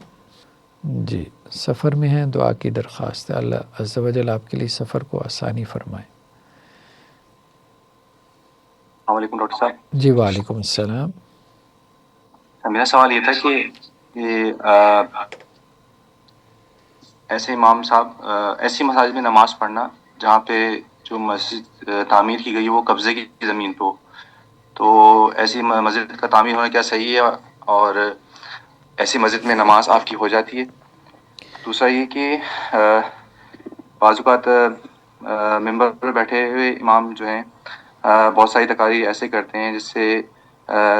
جی سفر میں ہیں، دعا کی درخواست ہے، اللہ عز و جل آپ کے لیے سفر کو آسانی فرمائے. السلام علیکم ڈاکٹر صاحب. جی وعلیکم السلام. میرا سوال یہ تھا کہ ایسے امام صاحب ایسی مساجد میں نماز پڑھنا جہاں پہ جو مسجد تعمیر کی گئی ہے وہ قبضے کی زمین پہ ہو، تو ایسی مسجد کا تعمیر ہونا کیا صحیح ہے، اور ایسی مسجد میں نماز آپ کی ہو جاتی ہے؟ دوسرا یہ کہ بعض اوقات ممبر پر بیٹھے ہوئے امام جو ہیں بہت ساری تقاریر ایسے کرتے ہیں جس سے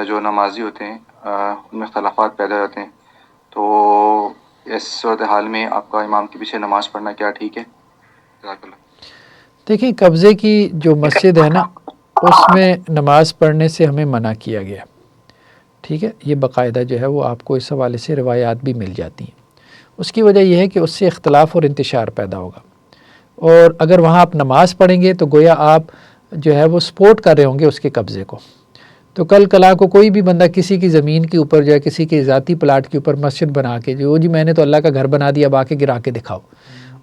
جو نمازی ہوتے ہیں ان میں اختلافات پیدا ہوتے ہیں. تو اس صورتحال میں آپ کا امام کے پیچھے نماز پڑھنا کیا ٹھیک ہے؟ جزاک اللہ. دیکھیں قبضے کی جو مسجد ہے نا، اس میں نماز پڑھنے سے ہمیں منع کیا گیا. ٹھیک ہے. یہ باقاعدہ جو ہے وہ آپ کو اس حوالے سے روایات بھی مل جاتی ہیں. اس کی وجہ یہ ہے کہ اس سے اختلاف اور انتشار پیدا ہوگا، اور اگر وہاں آپ نماز پڑھیں گے تو گویا آپ جو ہے وہ سپورٹ کر رہے ہوں گے اس کے قبضے کو. تو کل کلا کو کوئی بھی بندہ کسی کی زمین کے اوپر جو ہے کسی کے ذاتی پلاٹ کے اوپر مسجد بنا کے جو جی میں نے تو اللہ کا گھر بنا دیا، اب آ کے گرا کے دکھاؤ،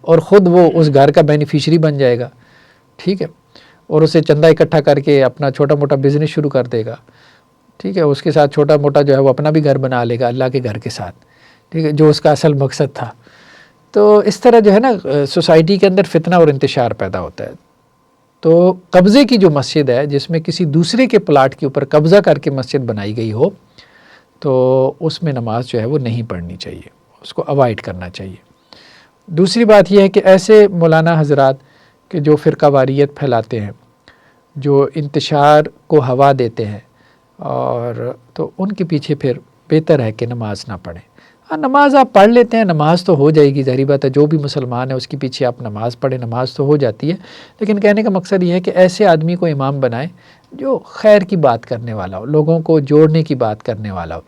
اور خود وہ اس گھر کا بینیفیشری بن جائے گا. ٹھیک ہے. اور اسے چندہ اکٹھا کر کے اپنا چھوٹا موٹا بزنس شروع کر دے گا. ٹھیک ہے. اس کے ساتھ چھوٹا موٹا جو ہے وہ اپنا بھی گھر بنا لے گا اللہ کے گھر کے ساتھ. ٹھیک ہے. جو اس کا اصل مقصد تھا. تو اس طرح جو ہے نا سوسائٹی کے اندر فتنہ اور انتشار پیدا ہوتا ہے. تو قبضے کی جو مسجد ہے جس میں کسی دوسرے کے پلاٹ کے اوپر قبضہ کر کے مسجد بنائی گئی ہو، تو اس میں نماز جو ہے وہ نہیں پڑھنی چاہیے، اس کو اوائڈ کرنا چاہیے. دوسری بات یہ ہے کہ ایسے مولانا حضرات کہ جو فرقہ واریت پھیلاتے ہیں، جو انتشار کو ہوا دیتے ہیں، اور تو ان کے پیچھے پھر بہتر ہے کہ نماز نہ پڑھیں. نماز آپ پڑھ لیتے ہیں، نماز تو ہو جائے گی، ظاہری بات ہے جو بھی مسلمان ہے اس کے پیچھے آپ نماز پڑھیں، نماز تو ہو جاتی ہے. لیکن کہنے کا مقصد یہ ہے کہ ایسے آدمی کو امام بنائیں جو خیر کی بات کرنے والا ہو، لوگوں کو جوڑنے کی بات کرنے والا ہو،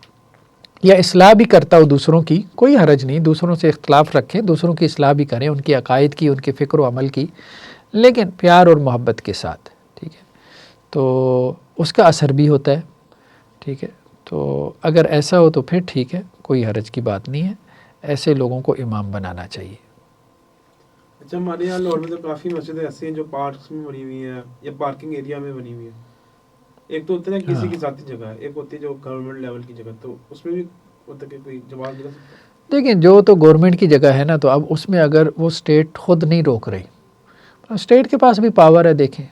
یا اصلاح بھی کرتا ہو دوسروں کی. کوئی حرج نہیں، دوسروں سے اختلاف رکھیں، دوسروں کی اصلاح بھی کریں، ان کی عقائد کی، ان کے فکر و عمل کی، لیکن پیار اور محبت کے ساتھ. ٹھیک ہے. تو اس کا اثر بھی ہوتا ہے. ٹھیک ہے. تو اگر ایسا ہو تو پھر ٹھیک ہے، کوئی حرج کی بات نہیں ہے، ایسے لوگوں کو امام بنانا چاہیے. اچھا ہمارے یہاں لاہور میں تو کافی مسجدیں ایسی ہیں جو پارکس میں بنی ہوئی ہیں یا پارکنگ ایریا میں بنی ہوئی ہیں. ایک تو ہوتا ہے کسی کی ذاتی جگہ ہے، ایک ہوتی ہے جو گورنمنٹ لیول کی جگہ، تو اس میں بھی ہوتا ہے کہ کوئی جواز مل سکتا ہے. دیکھیں جو تو گورنمنٹ کی جگہ ہے نا، تو اب اس میں اگر وہ اسٹیٹ خود نہیں روک رہی، اسٹیٹ کے پاس بھی پاور ہے. دیکھیں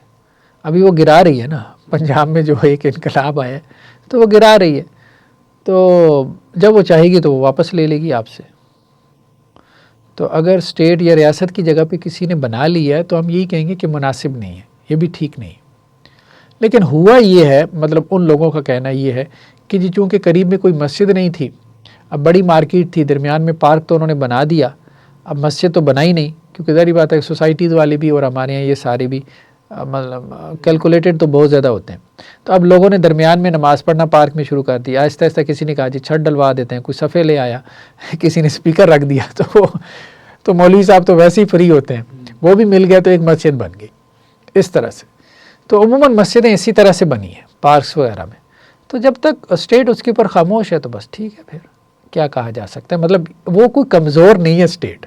ابھی وہ گرا رہی ہے نا، پنجاب میں جو ایک انقلاب آیا ہے تو وہ گرا رہی ہے، تو جب وہ چاہے گی تو وہ واپس لے لے گی آپ سے. تو اگر اسٹیٹ یا ریاست کی جگہ پہ کسی نے بنا لیا ہے تو ہم یہی کہیں گے کہ مناسب نہیں ہے، یہ بھی ٹھیک نہیں. لیکن ہوا یہ ہے، مطلب ان لوگوں کا کہنا یہ ہے کہ جی چونکہ قریب میں کوئی مسجد نہیں تھی، اب بڑی مارکیٹ تھی، درمیان میں پارک تو انہوں نے بنا دیا، اب مسجد تو بنا ہی نہیں، کیونکہ ظاہری بات ہے سوسائٹیز والے بھی اور ہمارے یہاں یہ سارے بھی مطلب کیلکولیٹڈ تو بہت زیادہ ہوتے ہیں. تو اب لوگوں نے درمیان میں نماز پڑھنا پارک میں شروع کر دیا. آہستہ آہستہ کسی نے کہا جی چھت ڈلوا دیتے ہیں، کوئی صفحے لے آیا، کسی نے اسپیکر رکھ دیا، تو مولوی صاحب تو ویسے ہی فری ہوتے ہیں، وہ بھی مل گیا تو ایک مسجد بن گئی اس طرح سے. تو عموماً مسجدیں اسی طرح سے بنی ہیں پارکس وغیرہ میں. تو جب تک اسٹیٹ اس کے اوپر خاموش ہے تو بس ٹھیک ہے، پھر کیا کہا جا سکتا ہے. مطلب وہ کوئی کمزور نہیں ہے اسٹیٹ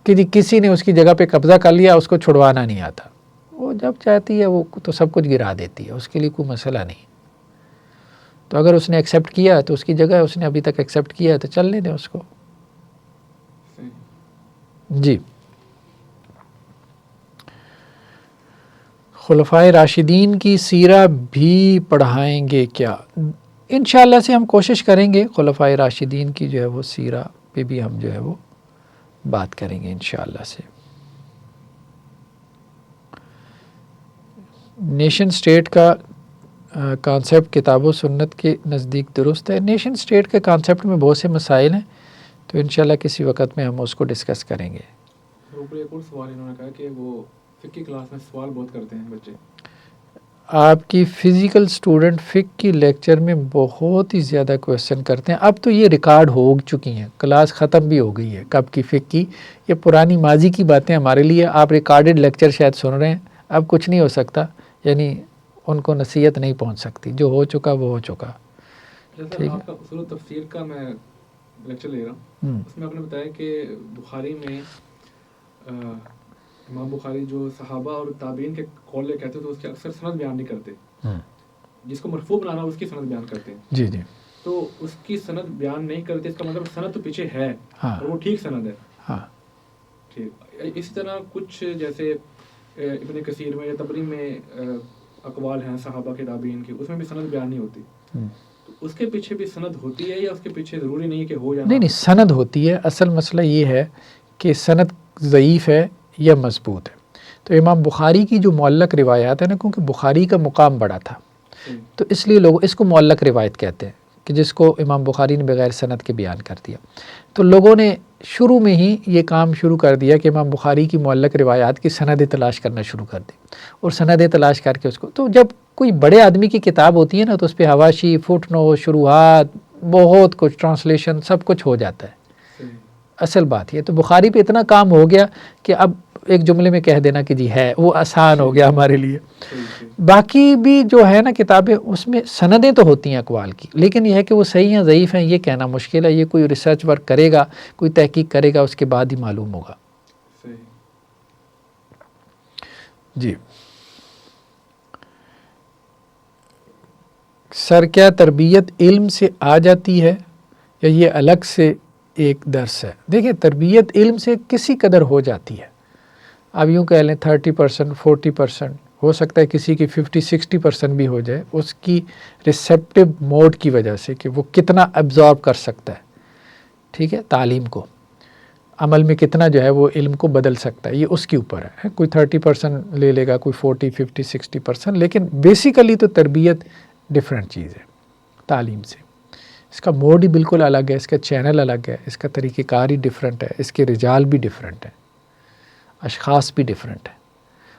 کہ جی کسی نے اس کی جگہ پہ قبضہ کر لیا اس کو چھڑوانا نہیں آتا. وہ جب چاہتی ہے وہ تو سب کچھ گرا دیتی ہے، اس کے لیے کوئی مسئلہ نہیں. تو اگر اس نے ایکسیپٹ کیا ہے تو اس کی جگہ اس نے ابھی تک ایکسیپٹ کیا ہے تو چلنے دیں اس کو. جی خلفائے راشدین کی سیرہ بھی پڑھائیں گے کیا؟ انشاءاللہ سے ہم کوشش کریں گے خلفائے راشدین کی جو ہے وہ سیرہ پہ بھی ہم جو ہے وہ بات کریں گے انشاءاللہ سے. نیشن سٹیٹ کا کانسیپٹ کتاب و سنت کے نزدیک درست ہے. نیشن سٹیٹ کے کانسیپٹ میں بہت سے مسائل ہیں، تو انشاءاللہ کسی وقت میں ہم اس کو ڈسکس کریں گے. ایک اور سوال انہوں نے کہا کہ وہ فقہ کی کلاس میں سوال بہت کرتے ہیں بچے. آپ کی فزیکل اسٹوڈنٹ فقہ کی لیکچر میں بہت ہی زیادہ کویشچن کرتے ہیں. اب تو یہ ریکارڈ ہو چکی ہیں، کلاس ختم بھی ہو گئی ہے کب کی فقہ کی، یہ پرانی ماضی کی باتیں ہمارے لیے. آپ ریکارڈڈ لیکچر شاید سن رہے ہیں، اب کچھ نہیں ہو سکتا، یعنی ان کو نصیحت نہیں پہنچ سکتی. جو ہو چکا وہ ہو چکا. جیسا آپ کا اصول تفسیر کا میں لیکچر لے رہا ہوں، اس میں آپ نے بتایا کہ بخاری میں امام بخاری جو صحابہ اور تابعین کے قول لے کہتے ہیں تو اس کے اکثر سند بیان نہیں کرتے، جس کو مرفوع بنانا اس کی سند بیان کرتے ہیں. جی جی. تو اس کی سند بیان نہیں کرتے، اس کا مطلب سند تو پیچھے ہے اور وہ ٹھیک سند ہے. ہاں ٹھیک. اسی طرح کچھ جیسے ابن کثیر میں یا تبری میں اقوال ہیں صحابہ کے تابعین کے، اس میں بھی سند بیان نہیں ہوتی. تو اس کے پیچھے بھی سند ہوتی ہے یا اس کے پیچھے ضروری نہیں ہے کہ ہو یا نہیں؟ نہیں سند ہوتی ہے. اصل مسئلہ یہ ہے کہ سند ضعیف ہے یا مضبوط ہے. تو امام بخاری کی جو معلق روایات ہیں نا، کیونکہ بخاری کا مقام بڑا تھا تو اس لیے لوگ اس کو معلق روایت کہتے ہیں، کہ جس کو امام بخاری نے بغیر سند کے بیان کر دیا. تو لوگوں نے شروع میں ہی یہ کام شروع کر دیا کہ امام بخاری کی معلق روایات کی سندیں تلاش کرنا شروع کر دی، اور سندیں تلاش کر کے اس کو، تو جب کوئی بڑے آدمی کی کتاب ہوتی ہے نا تو اس پہ حواشی، فٹ نوٹ، شروحات، بہت کچھ، ٹرانسلیشن، سب کچھ ہو جاتا ہے. اصل بات یہ تو بخاری پہ اتنا کام ہو گیا کہ اب ایک جملے میں کہہ دینا کہ جی ہے، وہ آسان ہو گیا ہمارے لیے. باقی بھی جو ہے نا کتابیں، اس میں سندیں تو ہوتی ہیں اقوال کی، لیکن یہ ہے کہ وہ صحیح ہیں ضعیف ہیں یہ کہنا مشکل ہے. یہ کوئی ریسرچ ورک کرے گا، کوئی تحقیق کرے گا، اس کے بعد ہی معلوم ہوگا. جی سر، کیا تربیت علم سے آ جاتی ہے یا یہ الگ سے ایک درس ہے؟ دیکھیں تربیت علم سے کسی قدر ہو جاتی ہے. اب یوں کہہ لیں 30%، 40%، ہو سکتا ہے کسی کی 50-60% بھی ہو جائے، اس کی ریسیپٹیو موڈ کی وجہ سے کہ وہ کتنا ایبزارب کر سکتا ہے. ٹھیک ہے، تعلیم کو عمل میں کتنا جو ہے وہ علم کو بدل سکتا ہے، یہ اس کے اوپر ہے. کوئی 30% لے لے گا، کوئی 40، 50، 60%، لیکن بیسیکلی تو تربیت ڈفرینٹ چیز ہے تعلیم سے. اس کا موڈ ہی بالکل الگ ہے، اس کا چینل الگ ہے، اس کا طریقہ کار ہی ڈفرینٹ ہے، اس کے رجال بھی ڈفرینٹ ہیں، اشخاص بھی ڈفرینٹ ہیں،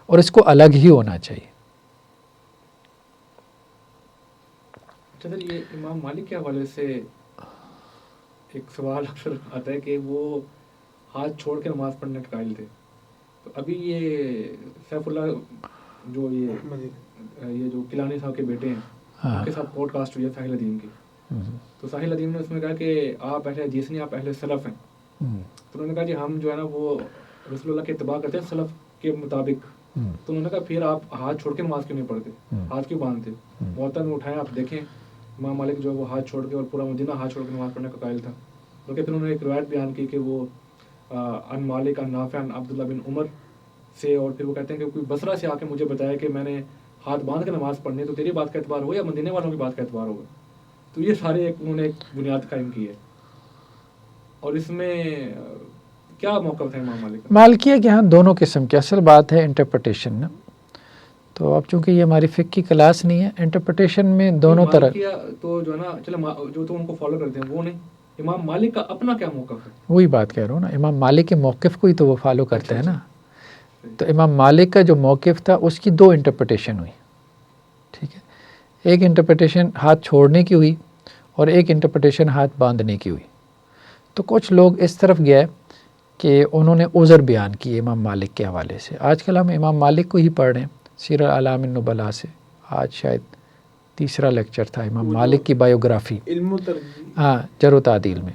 اور اس کو الگ ہی ہونا چاہیے. اچھا سر، یہ امام مالک کے حوالے سے ایک سوال اکثر آتا ہے کہ وہ ہاتھ چھوڑ کے نماز پڑھنے کے قائل تھے. تو ابھی یہ سیف اللہ جو یہ جو کلانی صاحب کے بیٹے ہیں، ان کے ساتھ پوڈ کاسٹ ہوئی ہے ساحل ادیم کی. تو ساحل ادیم نے اس میں کہا کہ آپ اہل حدیث نہیں، آپ اہل سلف ہیں. تو انہوں نے کہا جی ہم جو ہے نا وہ رسول اللہ کی اتباع کرتے ہیں سلف کے مطابق. تو انہوں نے کہا پھر آپ ہاتھ چھوڑ کے نماز کیوں نہیں پڑھتے، ہاتھ کیوں باندھتے؟ موطا میں اٹھائیں، آپ دیکھیں امام مالک جو ہے وہ ہاتھ چھوڑ کے، اور پورا مدینہ ہاتھ چھوڑ کے نماز پڑھنے کا قائل تھا. بلکہ پھر انہوں نے ایک روایت بیان کی کہ وہ ان مالک ان نافع ان عبداللہ بن عمر سے، اور پھر وہ کہتے ہیں کہ کوئی بصرہ سے آ کے مجھے بتایا کہ میں نے ہاتھ باندھ کے نماز پڑھنی ہے، تو تیری بات کا اعتبار ہو یا مدینے والوں کی بات کا اعتبار ہوگا. تو یہ سارے انہوں نے ایک بنیاد قائم کی ہے. اور اس میں کیا موقف ہے امام مالک کا؟ مالکیہ کے ہاں دونوں قسم کی، اصل بات ہے انٹرپریٹیشن نا. تو اب چونکہ یہ ہماری فقہ کی کلاس نہیں ہے، انٹرپریٹیشن میں دونوں طرح. مالکیہ تو جو ہے نا چلے جو تو ان کو فالو کرتے ہیں وہ نہیں، امام مالک کا اپنا کیا موقف ہے؟ وہی بات کہہ رہا ہوں نا، امام مالک کے موقف کو ہی تو وہ فالو کرتے ہیں نا. تو امام مالک کا جو موقف تھا اس کی دو انٹرپریٹیشن ہوئی، ٹھیک ہے. ایک انٹرپریٹیشن ہاتھ چھوڑنے کی ہوئی اور ایک انٹرپریٹیشن ہاتھ باندھنے کی ہوئی. تو کچھ لوگ اس طرف گئے کہ انہوں نے عذر بیان کیے امام مالک کے حوالے سے. آج کل ہم امام مالک کو ہی پڑھ رہے ہیں سیر اعلام النبلاء سے. آج شاید تیسرا لیکچر تھا امام مالک کی بایوگرافی، علم و ترجیح، ہاں جر و تعدیل میں.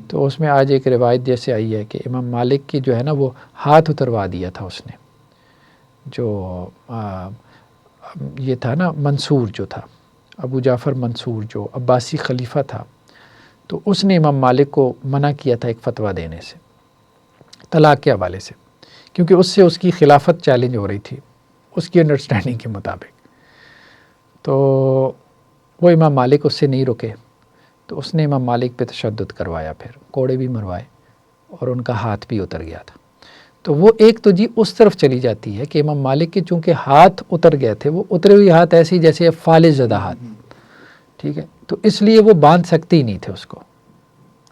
تو اس میں آج ایک روایت جیسے آئی ہے کہ امام مالک کی جو ہے نا وہ ہاتھ اتروا دیا تھا اس نے. جو یہ تھا نا منصور جو تھا، ابو جعفر منصور جو عباسی خلیفہ تھا، تو اس نے امام مالک کو منع کیا تھا ایک فتویٰ دینے سے طلاق کے حوالے سے، کیونکہ اس سے اس کی خلافت چیلنج ہو رہی تھی اس کی انڈرسٹینڈنگ کے مطابق. تو وہ امام مالک اس سے نہیں رکے، تو اس نے امام مالک پہ تشدد کروایا، پھر کوڑے بھی مروائے اور ان کا ہاتھ بھی اتر گیا تھا. تو وہ ایک تو جی اس طرف چلی جاتی ہے کہ امام مالک کے چونکہ ہاتھ اتر گئے تھے، وہ اترے ہوئے ہاتھ ایسے ہی جیسے فالج زدہ ہاتھ، ٹھیک ہے. تو اس لیے وہ باندھ سکتے ہی نہیں تھے اس کو،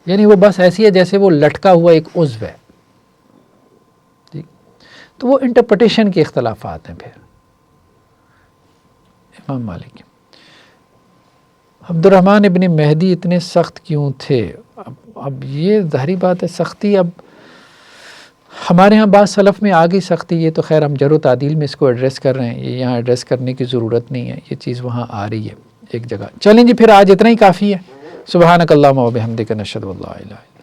یعنی وہ بس ایسی ہے جیسے وہ لٹکا ہوا ایک عضو ہے. ٹھیک. تو وہ انٹرپریٹیشن کے اختلافات ہیں. پھر امام مالک عبد الرحمن ابن مہدی اتنے سخت کیوں تھے؟ اب یہ ظاہری بات ہے سختی اب ہمارے ہاں بعض سلف میں آ گئی سختی. یہ تو خیر ہم جر و تعدیل میں اس کو ایڈریس کر رہے ہیں، یہ یہاں ایڈریس کرنے کی ضرورت نہیں ہے، یہ چیز وہاں آ رہی ہے ایک جگہ. چلیں جی پھر آج اتنا ہی کافی ہے. سبحانک اللہم و بحمدک نشہد ان لا الہ الا انت